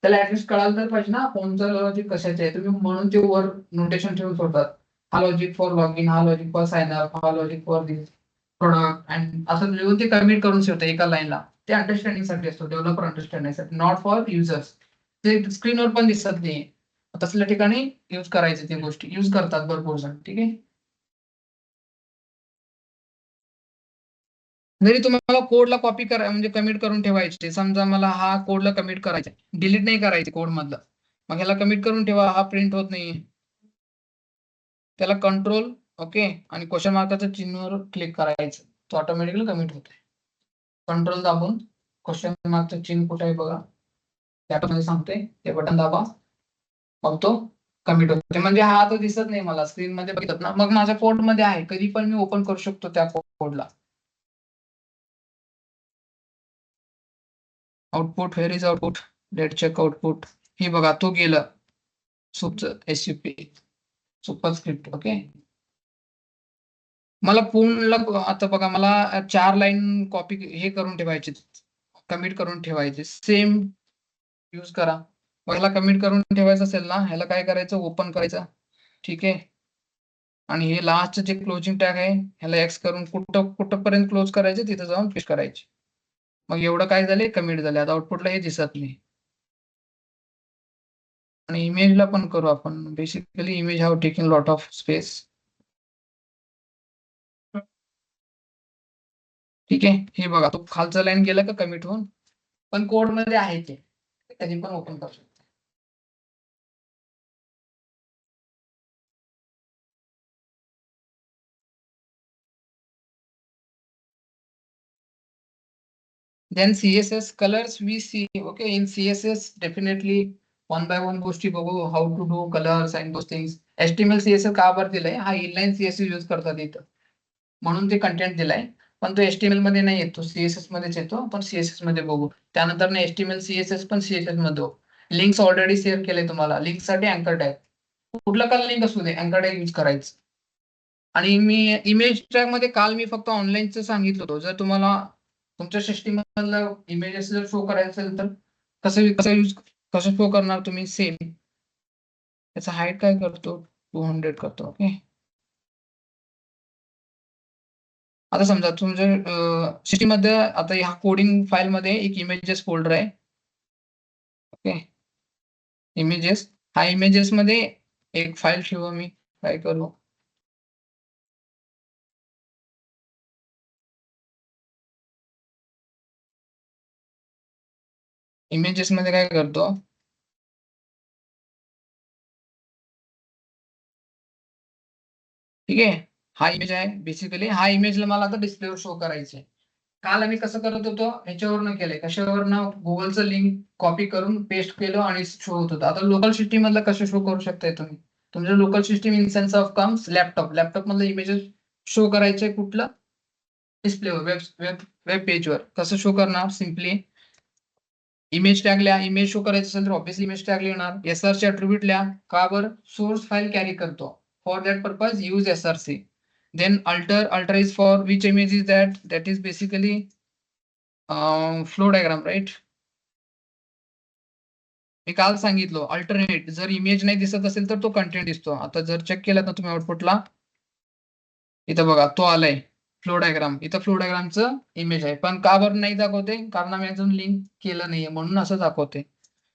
A: त्याला ऍटलिस्ट कळायला तर पाहिजे ना कोणतं लॉजिक कशाचे आहे. तुम्ही म्हणून ते वर नोटेशन ठेवून सोडतात. हा लॉजिक फॉर लॉग इन, हा लॉजिक फॉर साइन अप, हा logic for this product and असं लिहून ते कमिट करून ठेवतं एका लाईनला. ते अंडरस्टँडिंग साठी असतो. डेव्हलपर अंडरस्टँडिंग साठी नॉट फॉर युजर्स. ते स्क्रीनवर पण दिसत नाही. तसल्या ठिकाणी युज करायचे ते गोष्टी युज करतात भरपूर जण. ठीक आहे. जरी तुम्हाला कोडला कॉपी करा म्हणजे कमिट करून ठेवायचे. समजा मला हा कोडला कमिट करायचा डिलीट नाही करायचे कोड मधला. मग ह्याला कमिट करून ठेवा. हा प्रिंट होत नाहीये. त्याला कंट्रोल ओके आणि क्वेश्चन मार्काच्या चिन्हावर क्लिक करायचं. तो ऑटोमॅटिकली कमिट होतोय. कंट्रोल दाबून क्वेश्चन मार्कचं चिन्ह कुठे आहे बघा. त्यामध्ये सांगते ते बटन दाबा. मग तो कमिट होते. म्हणजे हा तो दिसत नाही मला स्क्रीन मध्ये बघितलं ना. मग माझ्या कोड मध्ये आहे कधी पण मी ओपन करू शकतो त्या कोडला. Output where is output let check output. हे बघा तो गेलं सुपचं SUP सुपर स्क्रिप्ट. ओके मला पूर्ण आता बघा मला 4 लाईन कॉपी हे करून ठेवायचे कमिट करून ठेवायचे सेम यूज करा. मग ह्याला कमिट करून ठेवायचं असेल ना ह्याला काय करायचं ओपन करायचं. ठीक आहे आणि हे लास्ट जे क्लोजिंग टॅग आहे ह्याला एक्स करून कुठपर्यंत क्लोज करायचे तिथे जाऊन फिश करायचे. मग एवढं काय झाले कमिट झाले. आता आउटपुटला हे दिसत नाही. आणि इमेजला पण करू आपण. Basically image have taken lot of space. ठीक आहे, हे बघा तो खालचा लाईन गेला का कमिट होऊन, पण कोड मध्ये आहे ते, त्यांनी पण ओपन करू शकतो. Then CSS colors we see. Okay, in CSS definitely one by one गोष्टी बघू, how to do colors and those things. HTML CSS का बरं दिलंय, हा इनलाईन CSS यूज करतात इथं, म्हणून ते कंटेंट दिलाय. पण तो HTML मध्ये नाही येतो, CSS मध्येच येतो. आपण CSS मध्ये बघू. त्यानंतर ना HTML CSS पण CSS मध्ये बघू. लिंक्स ऑलरेडी शेअर केले तुम्हाला. लिंक साठी अँकर टॅग, कुठला का लिंक असू दे, अँकर टॅग यूज करायचं. आणि मी इमेज टॅग मध्ये काल मी फक्त ऑनलाईनच सांगितलं होतं. जर तुम्हाला तुमच्या सिस्टीम मधलं इमेजेस जर शो करायचं असेल तर कसं शो करणार तुम्ही, सेम त्याचा हाईट काय करतो, 200 करतो. ओके, आता समजा तुमच्या सिस्टीम मध्ये आता ह्या कोडिंग फाईल मध्ये एक इमेजेस फोल्डर आहे. ओके, इमेजेस, हा इमेजेस मध्ये एक फाईल ठेवू. मी काय करू, इमेजेस मध्ये काय करतो, ठीक आहे. हा इमेज आहे. बेसिकली हा इमेजला मला आता डिस्प्लेवर शो करायचे. काल आम्ही कसं करत होतो, ह्याच्यावरनं केलंय, कशावरनं, गुगलचं लिंक कॉपी करून पेस्ट केलं आणि शो होत होतं. आता लोकल सिस्टीम मधलं कसं शो करू शकताय तुम्ही, तुमच्या local system in sense of comes laptop मधलं इमेजेस शो करायचे कुठलं, डिस्प्लेवर, वेब वेब वेब पेजवर. कसं शो करणार, सिम्पली इमेज टॅग लिहा. इमेज शो करायचं असेल तर ऑब्व्हियसली इमेज टॅग लिहिणार. एसआरसी अट्रिब्यूट लिहा. का बरं, सोर्स फाईल कॅरी करतो. For that purpose use SRC. Then alter is for which image is that is basically flow diagram, right. मी काल सांगितलं अल्टरनेट, जर इमेज नाही दिसत असेल तर तो कंटेंट दिसतो. आता जर चेक केला ना तुम्ही आउटपुटला, इथं बघा तो आलाय फ्लो डायग्राम. इथं फ्लो डायग्रामचं इमेज आहे, पण का बरं नाही दाखवते, कारण आम्ही अजून लिंक केलं नाहीये म्हणून असं दाखवते.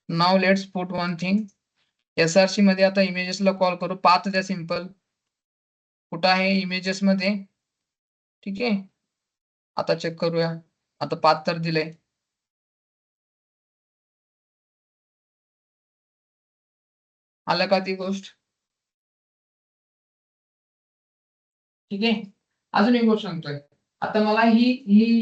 A: Now let's put one thing. SRC मध्ये आता इमेजेसला कॉल करू. पाथ द्या सिंपल. कुठं आहे, इमेजेस मध्ये. ठीक आहे, आता चेक करूया. आता पाथ तर दिलंय. आलं का ती गोष्ट, ठीक आहे. अजून एक गोष्ट सांगतोय. आता मला ही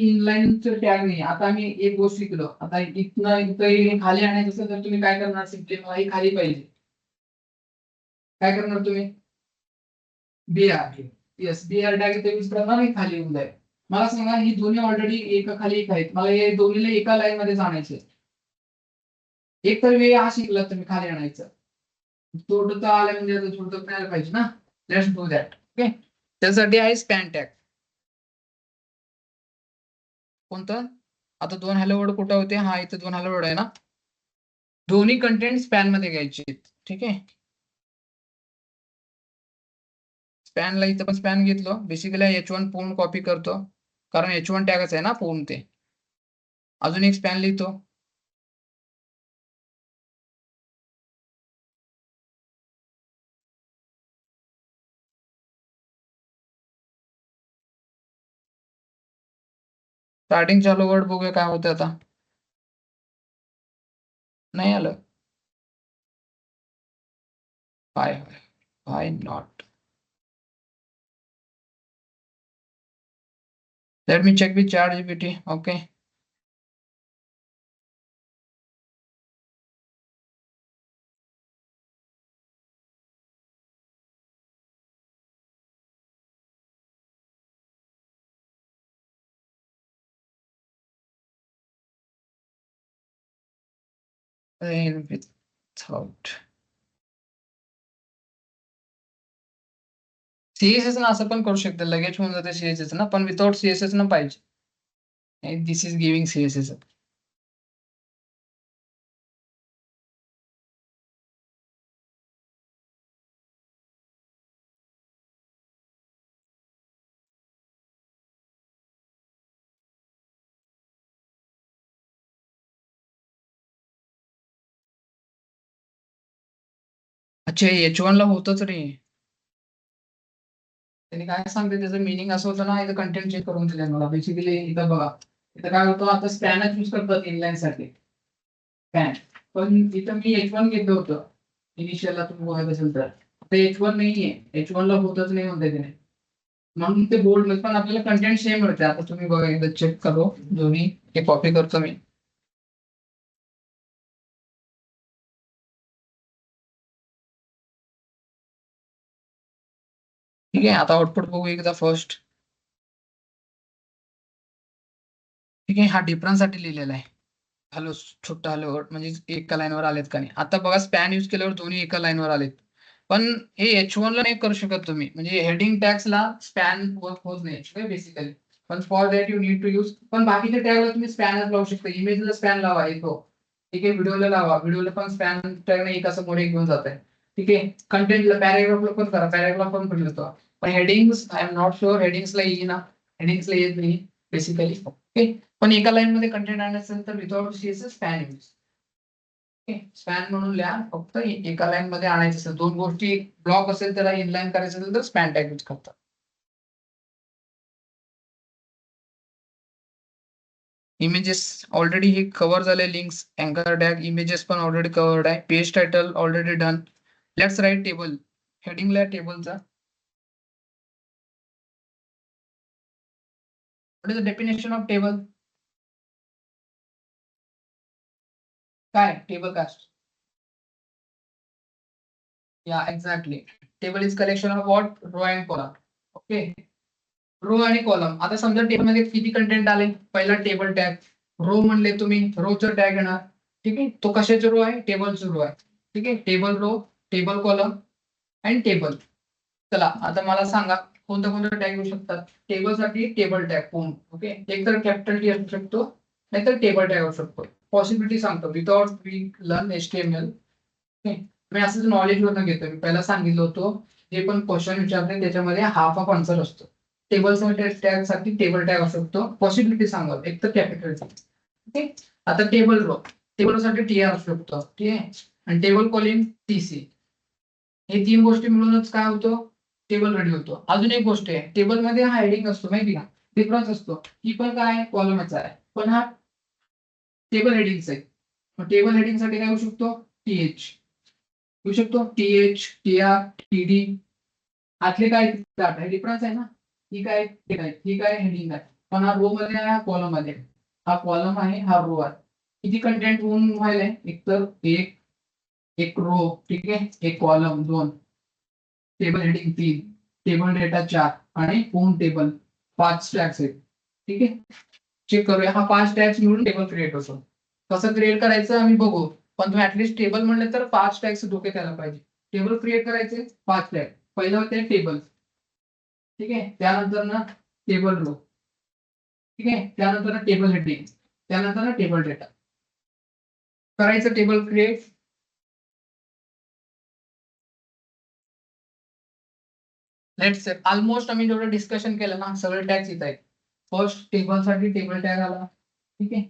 A: इनलाईनचं टॅग नाही. आता आम्ही एक गोष्ट शिकलो. आता इथनं इथं खाली आणायचं असेल तर तुम्ही काय करणार, सिम्पली मला ही खाली पाहिजे. काय करणार तुम्ही, BR, येस BR टॅग इथे यूज करणार, ही खाली येऊन जाईल. मला सांगा, ही दोन्ही ऑलरेडी एका खाली एक आहेत. मला हे दोन्हीला एका लाईन मध्ये आणायचे. एक तर वे हा शिकला तुम्ही खाली आणायचं. तोडता आलं म्हणजे आता तोडता पण आलं पाहिजे ना. Let's do that. ओके, त्यासाठी आहे स्पॅन टॅग. कोणतं, आता दोन हॅलो वर्ड कुठे होते, हा इथे दोन हॅलो वर्ड आहे ना. दोन्ही कंटेंट स्पॅन मध्ये घ्यायचे. ठीक आहे, स्पॅनला इथं पण स्पॅन घेतलो. बेसिकली H1 पूर्ण कॉपी करतो, कारण H1 टॅगच आहे ना पूर्ण ते. अजून एक स्पॅन लिहितो. स्टार्टिंग चालू वर्ड बघूया काय होतं आता. नाही आलं, why not. Let me check with ChatGPT. Okay. Without CSS ना असं पण करू शकते, लगेच होऊन जाते CSS ना, पण विदाउट CSS ना पाहिजे. दिस इज गिव्हिंग CSS. अच्छा H1 ला होतच रे. त्यांनी काय सांगते त्याचं मिनिंग असं होतं ना, इथं कंटेंट चेक करून दिले मला. बेसिकली इथं बघा, इथं काय होतं, आता स्पॅनच यूज करतात इनलाईन साठी स्पॅन. पण इथं मी H1 घेतलं होतं इनिशियलला, तुम्ही बघत असेल तर ते H1 नाहीये. H1 ला होतच नाही म्हणते त्याने, म्हणून ते बोल्ड मध्ये पण आपल्याला कंटेंट सेम मिळते. आता तुम्ही बघा, एकदा चेक करो दोन्ही, हे कॉपी करतो मी. ठीक आहे, आता आउटपुट बघू एकदा फर्स्ट. ठीक आहे, हा डिफरन्स साठी लिहिलेला आहे. हॅलो, छोटा हॅलो म्हणजे एका लाईनवर आलेत का नाही. आता बघा, स्पॅन यूज केल्यावर दोन्ही एका लाईनवर आलेत. पण हे H1 ला नाही करू शकत तुम्ही, म्हणजे हेडिंग टॅग्सला स्पॅन वर्क होत नाही बेसिकली. पण for that you need to use, पण बाकीच्या टॅगला तुम्ही स्पॅनच लावू शकता. इमेजला स्पॅन लावा येतो, ठीक आहे. व्हिडिओला लावा, व्हिडिओला पण स्पॅन टॅग एक असं मोठे घेऊन जात आहे. ठीक आहे, कंटेंटला पॅराग्राफला पण करा, पॅराग्राफ पण करू शकतो. पण headings I am not sure, हेडिंग्सला येईल ना, हेडिंग्सला येत नाही बेसिकली. ओके, पण एका लाईन मध्ये कंटेंट आणायचं असेल तर without CSS span use. Span म्हणून लिहा, फक्त एका लाईन मध्ये आणायचं असेल, दोन गोष्टी ब्लॉक असेल त्याला इनलाईन करायचं असेल तर स्पॅन टॅग यूज करतात. इमेजेस ऑलरेडी हे कव्हर झाले, लिंक्स, अँकर टॅग, इमेजेस पण ऑलरेडी कव्हर्ड आहे. Page title already done. Let's write table. हेडिंगला टेबलचा what is the definition of table? काय टेबल कास्ट? या exactly, table is collection of what, row and column. Okay, row आणि कॉलम. आता समजा टेबल मध्ये किती कंटेंट आले, पहिला टेबल टॅग. रो म्हणले तुम्ही, रोचं टॅग येणार. ठीक आहे, तो कशाचे रो आहे, टेबलचा रो आहे. ठीक आहे, table row, table column and table. चला आता मला सांगा, कोणता कोणता टॅग येऊ शकतात. टेबल साठी टेबल टॅग कोण, ओके, एक तर कॅपिटल टी असू शकतो, नाहीतर टेबल टॅग असू शकतो. पॉसिबिलिटी सांगतो विदाउट वी लर्न HTML. मी असंच नॉलेज वरनं घेतो. मी पहिला सांगितलं होतं, जे पण क्वेश्चन विचारते त्याच्यामध्ये हाफ ऑफ आन्सर असतो. टेबल टॅग साठी टेबल टॅग असू शकतो. पॉसिबिलिटी सांगा, एक तर कॅपिटल टी. ओके, आता टेबल रो, टेबल साठी TR असू शकतो. ठीक आहे, आणि टेबल कॉलिंग TC. हे तीन गोष्टी मिळूनच काय होतो, टेबल रेडी होतो. अजून एक गोष्ट आहे, टेबल मध्ये हा हेडिंग असतो माहिती का, डिफरन्स असतो. ही पण काय कॉलमचा आहे, पण हा टेबल हेडिंगचा आहे. मग टेबल हेडिंग साठी काय होऊ शकतो, TH होऊ शकतो, TH, TR, TD. आतले काय डाटा, हे डिफरन्स आहे ना. ही काय, ही काय हेडिंग आहे, पण हा रो मध्ये आहे, हा कॉलम मध्ये. हा कॉलम आहे, हा रो आहे. किती कंटेंट होऊन व्हायलंय, एक तर एक रो, ठीक आहे, एक column 2, table heading 3, table data 4 आणि होम टेबल 5 टॅग्स आहेत. ठीक आहे, चेक करूया, हा 5 टॅग्स मिळून टेबल क्रिएट होतो. कसं क्रिएट करायचं आम्ही बघू, पण तुम्ही ऍटलीस्ट टेबल म्हणले तर 5 टॅग्स डोक्यात यायला पाहिजे. टेबल क्रिएट करायचे 5 टॅग. पहिलं होते टेबल, ठीक आहे, त्यानंतर ना टेबल रो, ठीक आहे, त्यानंतर ना टेबल हेडिंग, त्यानंतर ना टेबल डेटा. करायचं table create. Let's say almost आम्ही जेवढं डिस्कशन केलं ना, सगळे टॅग्स इथं आहेत. फर्स्ट टेबल साठी टेबल टॅग आला, ठीक आहे.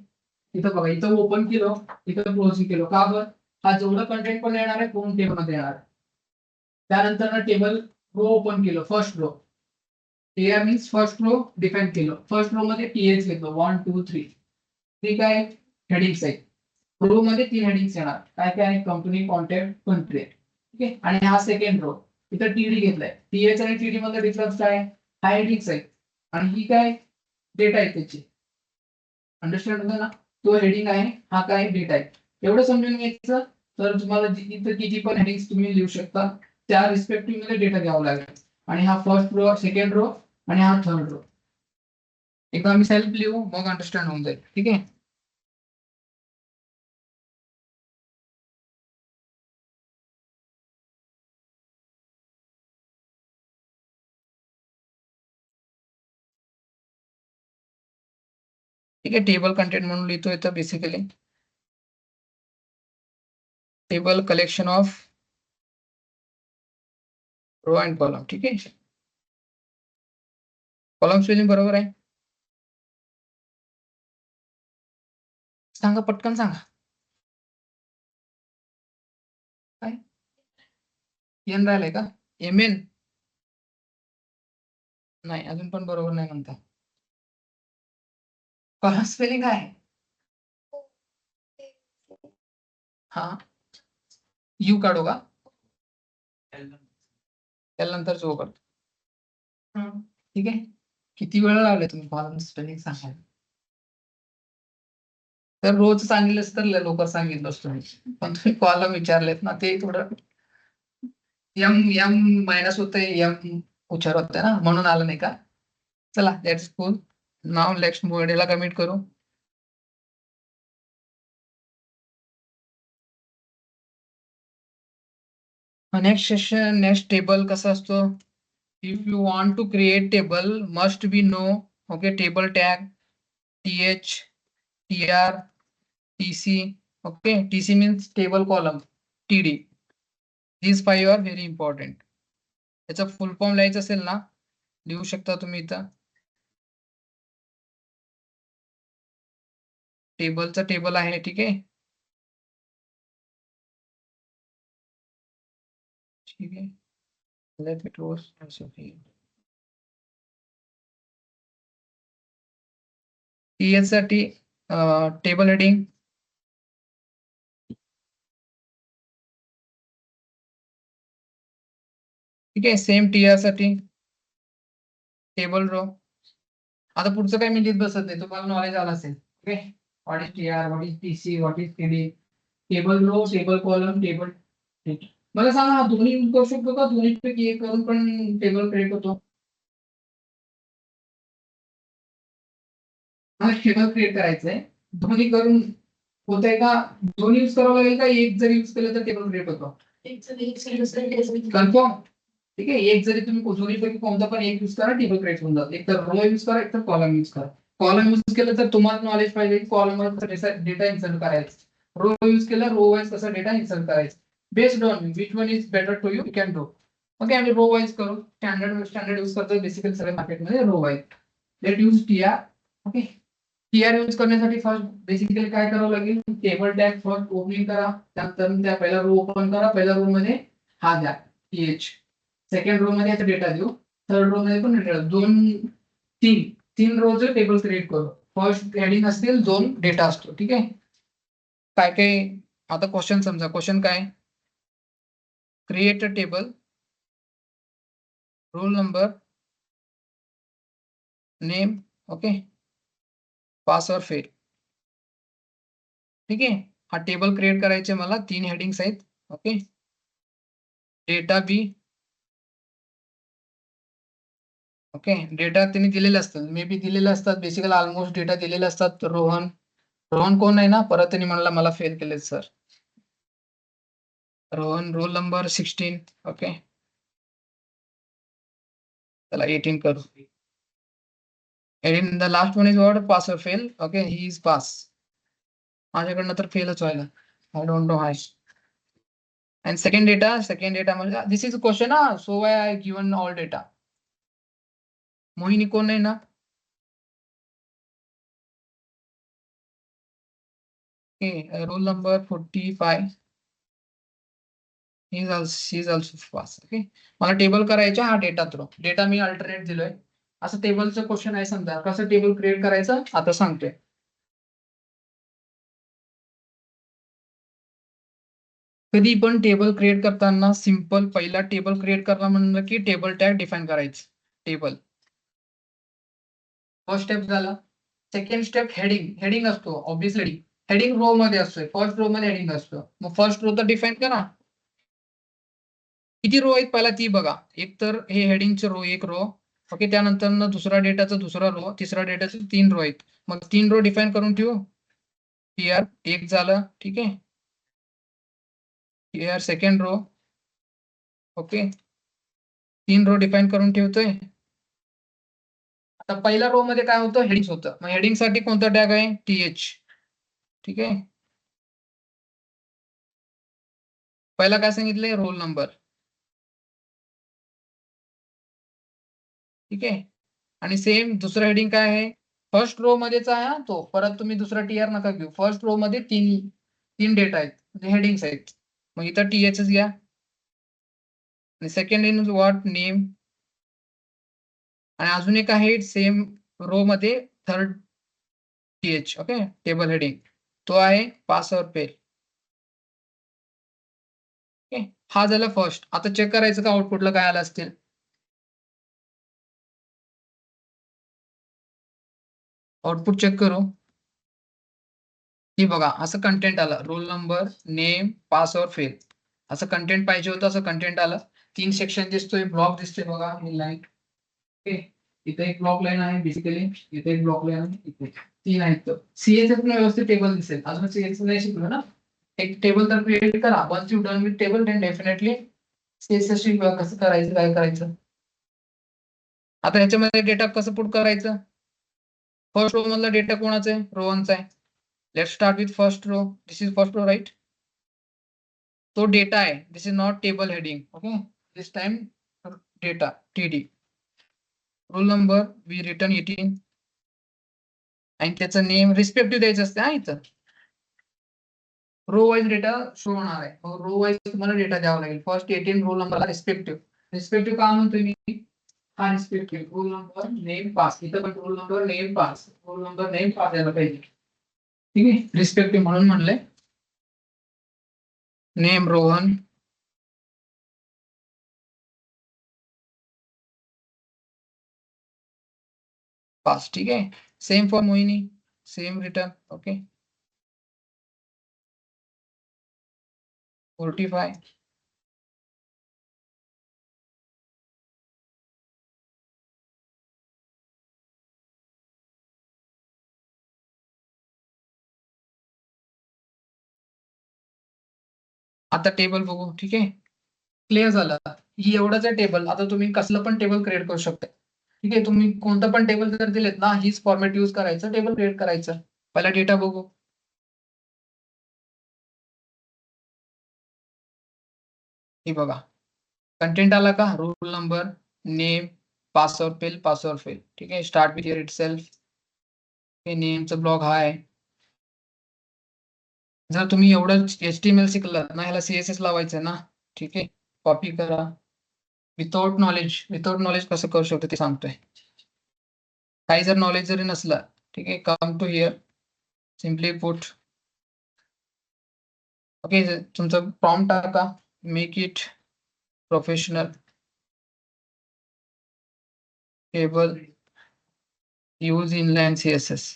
A: इथं बघा, इथं ओपन केलं, इथं क्लोज केलं, का बरं, हा जेवढं कंटेंट पण येणार आहे दोन टेबल मध्ये येणार. त्यानंतर ना टेबल रो ओपन केलं, first row. TR means first row define केलं. फर्स्ट रो मध्ये TH घेतलं 1 2 3. ठीक आहे, हेडिंग्स आहे. रो मध्ये 3 हेडिंग्स येणार, काय काय, कंपनी, कॉन्टॅक्ट, कंट्री. ठीक आहे, आणि हा सेकंड रो, इथं TD घेतलाय. TH आणि TD मध्ये डिफरन्स काय, हा हेडिंग्स आहे आणि ही काय डेटा आहे त्याची. अंडरस्टँड होतं ना, तो हेडिंग आहे, हा काय डेटा आहे. एवढं समजून घ्यायचं. तर तुम्हाला इथं किती पण हेडिंग्स तुम्ही लिहू शकता, त्या रिस्पेक्टिव्ह मध्ये डेटा घ्यावा लागेल. आणि हा फर्स्ट रो, सेकंड रो आणि हा थर्ड रो. एकदा आम्ही सेल्फ लिहू, मग अंडरस्टँड होऊन जाईल. ठीक आहे, ठीक आहे. टेबल कंटेंट म्हणून लिहितो इथं basically table collection of row and column. ठीक आहे, कॉलम स्पेलिंग बरोबर आहे, सांगा पटकन सांगा. काय एन राहिलंय का? एम एन नाही, अजून पण बरोबर नाही म्हणता. कॉलम स्पेलिंग आहे. हा, यू काढू का? त्यानंतर ओ काढतो. ठीक आहे. किती वेळ लावले तुम्ही कॉलम स्पेलिंग सांगायला? तर रोज सांगितलंच तर लवकर सांगितलं असतो मी. पण तुम्ही कॉलम विचारलेत ना, ते थोडं एम एम मायनस होतंय, एम उच्चार होतंय ना, म्हणून आलं नाही का? चला, लेट्स गो नाव. नेक्स्ट मॉड्यूलला कमिट करू. नेक्स्ट सेशन, नेक्स्ट टेबल कसा असतो? If you want to create table must be no, okay, table tag, TH, TR, TC, okay. TC means table column, TD. These 5 are very important. याचा full form लिहायचं असेल ना, लिहू शकता तुम्ही इथं. टेबलचं टेबल आहे, ठीक आहे. ठीक आहे. Let me close. टीएच साठी टेबल हेडिंग, ठीक आहे. सेम टीआर साठी टेबल रो. आता पुढचं काय मी लिहित बसत नाही, तुम्हाला नॉलेज आलं असेल. Okay, what is TR, what is TC, what is TD, table row, table column, table. मला सांगा, हा दोन्ही यूज करू शकतो का? दोन्ही पैकी एक करून पण टेबल क्रिएट होतो? मला टेबल क्रिएट करायचंय, दोन्ही करून होतंय का? दोन्ही यूज करावं लागेल का? एक जरी यूज केलं तर टेबल क्रिएट होतो? कन्फर्म. ठीक आहे. एक जरी तुम्ही दोन्हीपैकी कोणता पण एक यूज करा, टेबल क्रिएट होऊन जातं. एक तर रो यूज करा, एक तर कॉलम यूज करा. कॉलम यूज केलं तर तुम्हाला नॉलेज पाहिजे की कॉलम डेटा इन्सर्ट करायचं. रो यूज केला, रो वाईज कसा डेटा इन्सर्ट करायचा. Based on which one is better to you can do. Okay, आम्ही रो वाईज करू. स्टँडर्ड यूज करतो बेसिकली सगळ्या मार्केटमध्ये row wise. Let use TR. Okay, TR use करण्यासाठी फर्स्ट बेसिकली काय करावं लागेल? टेबल टॅग फर्स्ट ओपनिंग करा, त्यानंतर त्या पहिला रो ओपन करा. पहिल्या रो मध्ये हा द्या, टीएच. सेकंड रो मध्ये याचा डेटा देऊ. थर्ड रो मध्ये पण डेटा. तीन रोचे टेबल क्रिएट करू. फर्स्ट हेडिंग असतील, दोन डेटा असतो. ठीक आहे. काय काय आता क्वेश्चन समजा. क्वेश्चन काय? Create a table, role number, name, okay, pass और फेल. ठीक आहे. हा टेबल क्रिएट करायचे मला. 3 हेडिंग्स आहेत. ओके, डेटा बी. ओके, डेटा त्यांनी दिलेले असतात, मे बी दिलेले असतात. बेसिकली ऑलमोस्ट डेटा दिलेले असतात. रोहन रोहन कोण आहे ना, परत त्यांनी म्हणला मला फेल केले sir. Rohan roll number 16. Okay, चला 18 करू. In the last one is what? Pass और fail. Okay, he is pass. माझ्याकडनं तर फेलच व्हायला. I don't know hi. And second data म्हणजे this is question. So why I given all data. Mohini कोण आहे ना? Okay, roll number 45. She is also pass. Okay, मला टेबल करायचा. हा डेटा थ्रो. डेटा मी अल्टरनेट दिलोय. असं टेबलचं क्वेश्चन आहे समजा. कसं टेबल क्रिएट करायचं आता सांगतोय. कधी पण टेबल क्रिएट करताना सिंपल पहिला टेबल क्रिएट करणं म्हणलं की टेबल टॅग डिफाईन करायचं. टेबल फर्स्ट स्टेप झाला. Second step heading. हेडिंग असतो ऑब्विसली. हेडिंग रो मध्ये असतोय. फर्स्ट रो मध्ये हेडिंग असतो. मग फर्स्ट रो तर डिफाईन करा. किती रो आहेत पहिला ती बघा. एक तर हे हेडिंगचं रो, एक रो. ओके, त्यानंतर दुसरा डेटाचा दुसरा रो, तिसरा डेटाचे 3 रो आहेत. मग 3 रो डिफाईन करून ठेवू. टीआर एक झालं. ठीक आहे. TR second row. Okay, 3 row define करून ठेवतोय. आता पहिल्या रो मध्ये काय होतं? हेडिंग होतं. मग हेडिंग साठी कोणता टॅग आहे? टीएच. ठीक आहे. पहिला काय सांगितलंय? Roll number. ठीक आहे. आणि सेम दुसरं हेडिंग काय आहे? फर्स्ट रो मध्येच आहे तो. परत तुम्ही दुसरा टीआर नका घेऊ. फर्स्ट रो मध्ये तीन डेटा आहेत, म्हणजे हेडिंग्स आहेत. मग इथं टीएचच घ्या. सेकंड इन व्हॉट नेम, आणि अजून एक आहे सेम रो मध्ये third TH. Okay, table heading तो आहे पास और फेल. ओके, हा झाला फर्स्ट. आता चेक करायचं का आउटपुटला काय आलं असतील. आउटपुट चेक करू. ही बघा, असं कंटेंट आलं, रोल नंबर, नेम, पास और फेल, असं कंटेंट पाहिजे होतं, असं कंटेंट आलं. 3 सेक्शन दिसतोय, ब्लॉक दिसतोय बघा, ही लाईन. ओके, इथे एक ब्लॉक लाईन आहे बेसिकली, इथे एक ब्लॉक लाईन आहे, इथे 3 आहेत. सीएसएस पण व्यवस्थित टेबल दिसेल. अजून सीएसएस नाही शिकलो ना. एक टेबल तर क्रिएट करा. Once you done with table then definitely CSS शिकवा कसं करायचं, काय करायचं. आता याच्यामध्ये डेटा कसं पुट करायचं. फर्स्ट रो मधला डेटा कोणाचा आहे, रो 1 चा आहे. Let's start with first row. This is first row, right. तो डेटा आहे, this is not table heading. Okay, this time data TD. Roll number we return 18 आणि त्याचं नेम रिस्पेक्टिव्ह द्यायचं असते. हा, इथं रो वाईज डेटा शो होणार आहे. रो वाईज तुम्हाला डेटा द्यावा लागेल. फर्स्ट 18 रोल नंबरला रिस्पेक्टिव्ह. रिस्पेक्टिव्ह का म्हणतोय मी, हा respective role number name pass. इथं पण role number name pass, role number name pass यायला पाहिजे. ठीक आहे, रिस्पेक्टिव्ह म्हणून म्हणलंय. Name Rohan, pass. ठीक आहे, same for Mohini, same return. Okay, 45. आता टेबल बघू. ठीक आहे, क्लिअर झालं. ही एवढंच आहे टेबल. आता तुम्ही कसलं पण टेबल क्रिएट करू शकता. ठीक आहे, तुम्ही कोणतं पण टेबल जर दिलेत ना, हीच फॉर्मॅट यूज करायचं, टेबल क्रिएट करायचं. पहिला डेटा बघू. हे बघा, कंटेंट आला का, रोल नंबर, नेम, पास और फेल, पास और फेल. ठीक आहे, स्टार्ट विथ हिअर इटसेल्फ. नेमचं ब्लॉक हा आहे. जर तुम्ही एवढं HTML शिकलात ना, ह्याला CSS लावायचं ना. ठीक आहे, कॉपी करा. विदाउट नॉलेज कसं करू शकतो ते सांगतोय. काही जर नॉलेज जरी नसलं, ठीक आहे, come to here, simply put. Okay, तुमचं प्रॉम्प्ट टाका, make it professional table use inline CSS.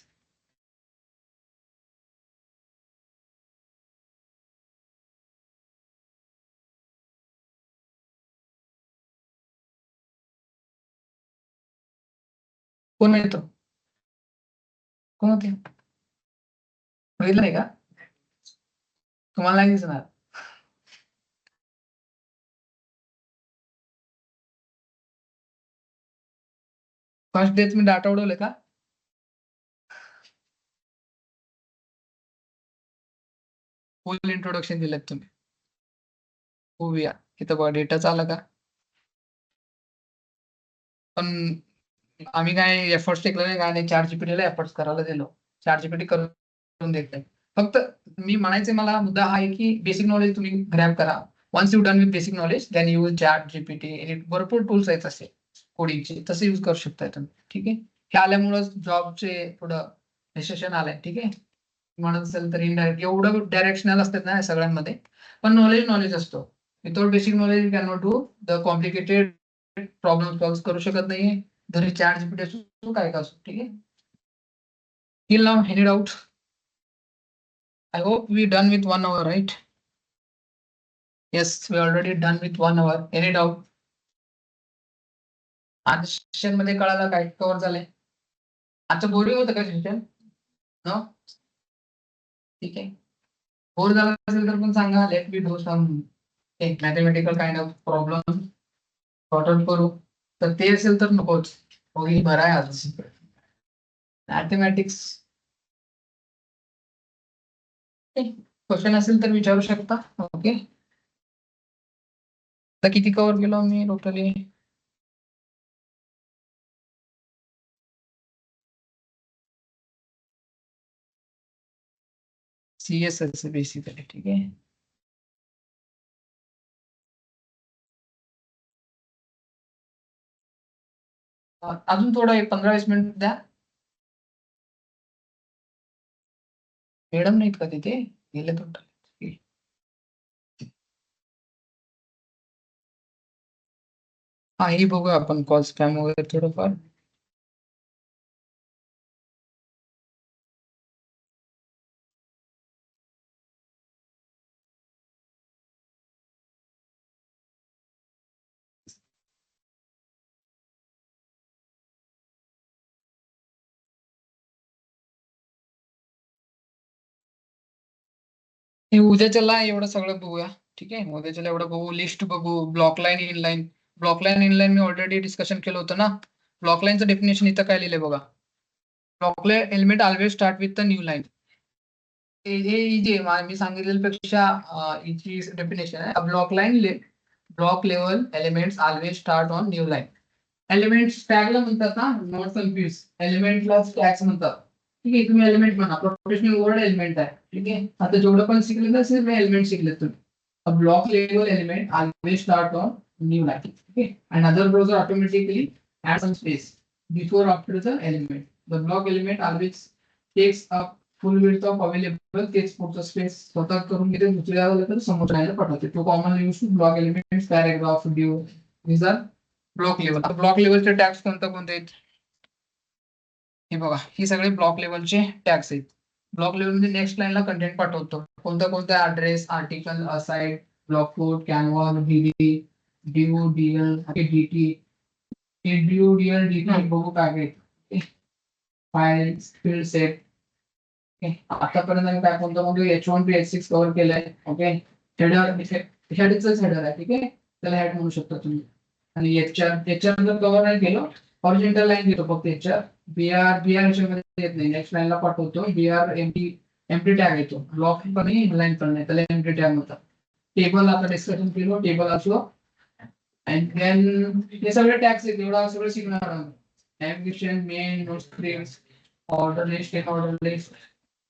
A: कोण येतो, कोण होते, बघितलं नाही का, तुम्हाला नाही दिसणार. फर्स्ट डेच मी डाटा उडवले का. फुल इंट्रोडक्शन दिलं तुम्ही. होऊया, इथं बघा डेटाच आला का. पण आम्ही काय एफर्ट्स टेकले नाही, काय नाही. ChatGPT ला एफर्ट्स करायला दिलो. ChatGPT करून देत नाही. फक्त मी म्हणायचे, मला मुद्दा हा आहे की बेसिक नॉलेज तुम्ही ग्रॅब करा. Once you done with basic knowledge then use ChatGPT. भरपूर टूल्स आहेत असे कोडिंगचे, तसे यूज करू शकताय तुम्ही. ठीक आहे, हे आल्यामुळे जॉबचे थोडं रिसेशन आलंय. ठीक आहे, म्हणत असेल तर इनडायरेक्ट एवढं डायरेक्शनल असतात ना या सगळ्यांमध्ये. पण नॉलेज असतो. Without basic knowledge you can not do the complicated problem solve करू शकत नाहीये. जरी ChatGPT असू, काय का असू. ठीक आहे, till now any doubt. I hope we done with 1 hour, right? Yes, we already done with 1 hour. Any doubt? आज सेशन मध्ये कळालं काय, कव्हर झालंय. आजचं बोरिंग होतं का सेशन, नो. ठीक आहे, बोर झाला असेल तर पण सांगा. लेट मी डू सम एक mathematical kind of problem sort out करू. तर ते असेल तर नकोच, होईल बरं आहे आज. मॅथमॅटिक्स क्वेश्चन असेल तर विचारू शकता. ओके, आता किती कव्हर केलं मी टोटली. CSS basically. ठीक आहे, अजून थोडं 15-20 मिनिट द्या. मॅडम नाहीत का तिथे? गेले तर हा, ही बघूया आपण कॉल स्पॅम वगैरे थोडंफार. हे उद्याच्याला एवढं सगळं बघूया. ठीक आहे, उद्याच्याला एवढं बघू, लिस्ट बघू, block line inline. Block line inline मी ऑलरेडी डिस्कशन केलं होतं ना. ब्लॉक लाईनचं डेफिनेशन इथं काय लिहिलंय बघा. Block line element always start with the new line. हे जे मी सांगितलेल्यापेक्षा हिची डेफिनेशन आहे. Block line block level elements always start on new line. Elements टॅगला म्हणतात ना, नॉट कन्फ्युज. एलिमेंटला टॅग्स म्हणतात. ठीक आहे, तुम्ही एलिमेंट म्हणा, प्रोफेशनल वर्ड एलिमेंट आहे. ठीक आहे, आता जेवढं पण शिकले तर सिर्फ एलिमेंट शिकले तुम्ही. Block level element always start on new line. Okay, another browser automatically adds some space before after the element. The block element always takes up full width of available तेच पुढचं स्पेस स्वतः करून घेते. दुसऱ्या तर समोरच्या पाठवते. तो common use to block elements, paragraph, div. these are block level. Block लेवलचे टॅग्स कोणते आहेत? हे बघा, ही सगळे ब्लॉक लेवलचे टॅग्स आहेत. ब्लॉक लेवल मध्ये नेक्स्ट लाईनला कंटेंट पाठवतो. कोणता address, article, aside, block code, canvas, DD, div, DL, DT, div, DL, DT बघू काय फाइल्स, फील्ड सेट. आतापर्यंत आम्ही काय कोणतं H1 to H6 कव्हर केलंय. ओके, हेडरच हेडर आहे. ठीक आहे, त्याला हेड म्हणू शकता तुम्ही. आणि एचआर जर कव्हर नाही केलं, हॉरिझॉन्टल लाईन घेतो फक्त एचआर. बीआर मध्ये येत नाही. नेक्स्ट लाईनला पाठवतो. बीआर एम्प्टी टॅग येतो. ब्लॉक पण लाईन पण नाही, त्याला एम्प्टी टॅग म्हणतात. टेबल आता डिस्कशन केलो, टेबल असो. अँड देन हे सगळे टॅग्स आहेत. एवढा सगळं शिकणार आहोत. Navigation, main, note scripts, order list, order list.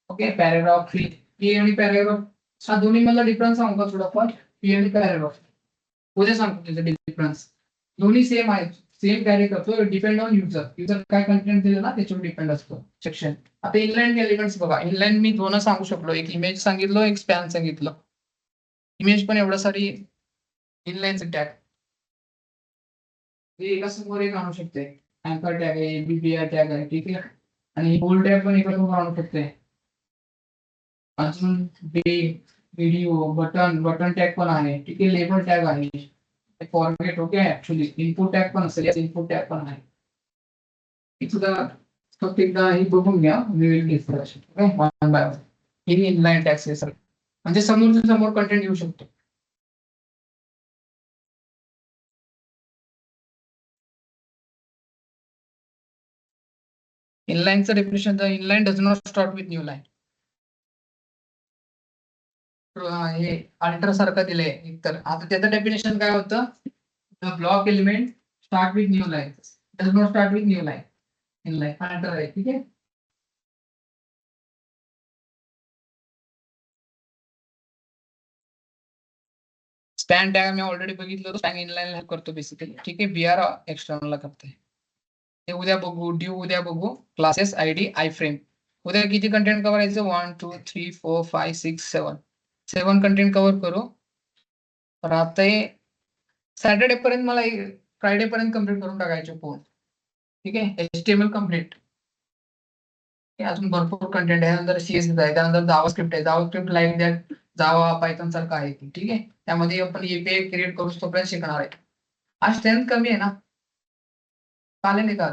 A: Okay, paragraph, P आणि पॅराग्राफ हा दोन्ही मला डिफरन्स सांगू का थोडाफार? पी आणि पॅराग्राफ उद्या सांगतो त्याचा डिफरन्स. दोन्ही सेम आहेत, सेम कॅरी करतो. डिपेंड ऑन युजर काय कंटेंट दिलं ना त्याच्यावर डिपेंड असतो सेक्शन. आता इनलाईन एलिमेंट्स बघा. इनलाईन मी दोन सांगू शकलो, एक इमेज सांगितलं, एक स्पॅन सांगितलं. इमेज पण एवढं सारी इनलाईनचे टॅग एका समोर एक आणू शकते. अँकर टॅग आहे, बीबीआर टॅग आहे. ठीक आहे, आणि बोल्ड टॅग पण एका समोर आणू शकते. अजून व्हिडिओ, बटन टॅग पण आहे. ठीक आहे, लेबल टॅग आहे. Format okay, actually input tag पण असेल. इनपुट टॅग पण आहे. सुद्धा फक्त एकदा हे बघून घ्या. We will discuss one by one. हे इनलाईन टॅग्स आहे सर, म्हणजे समोरच्या समोर कंटेंट येऊ शकतो. इनलाईनचं definition, the inline does not start with new line. हे अल्टर सारखं दिलंय एकतर. आता त्याचं डेफिनेशन काय होतं? The block element start with new line, does not start with new line. Inline alter आहे. ठीक आहे, स्पॅन टॅग मी ऑलरेडी बघितलं. स्पॅन इनलाईन करतो बेसिकली. ठीक आहे, बीआर एक्सटर्नल ला करते. हे उद्या बघू. ड्यू उद्या बघू. Classes ID I frame. उद्या किती कंटेंट कव्हर करायचं? 1 2 3 4 5 6 7 कंटेंट कव्हर करू. तर आता सॅटर्डे पर्यंत मला फ्रायडे पर्यंत कम्प्लीट करून टाकायचे फोन. ठीक आहे, HTML कम्प्लीट. अजून भरपूर कंटेंट आहे. त्यानंतर CSS आहे, त्यानंतर जावा स्क्रिप्ट आहे. JavaScript like that Java Python सारखं आहे. ठीक आहे, त्यामध्ये आपण API क्रिएट करू तोपर्यंत शिकणार आहे. आज स्ट्रेंथ कमी आहे ना, चालेल नाही का?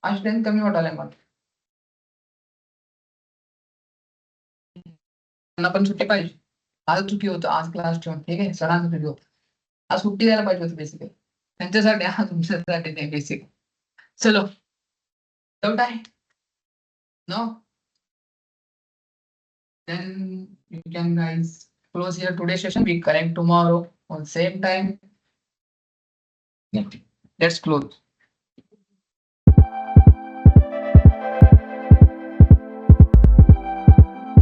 A: आज स्ट्रेंथ कमी वाटायला मला. त्यांना पण सुट्टी पाहिजे. आज सुट्टी होतं, आज क्लास ठेवून. ठीक आहे, सणांचं सुट्टी होतं. आज सुट्टी द्यायला पाहिजे होती बेसिकली. त्यांच्यासाठी हा, तुमच्यासाठी नाही बेसिक. चलो, डाऊट आहे? No, then you can guys close here today's session. We connect tomorrow on same time. Let's close.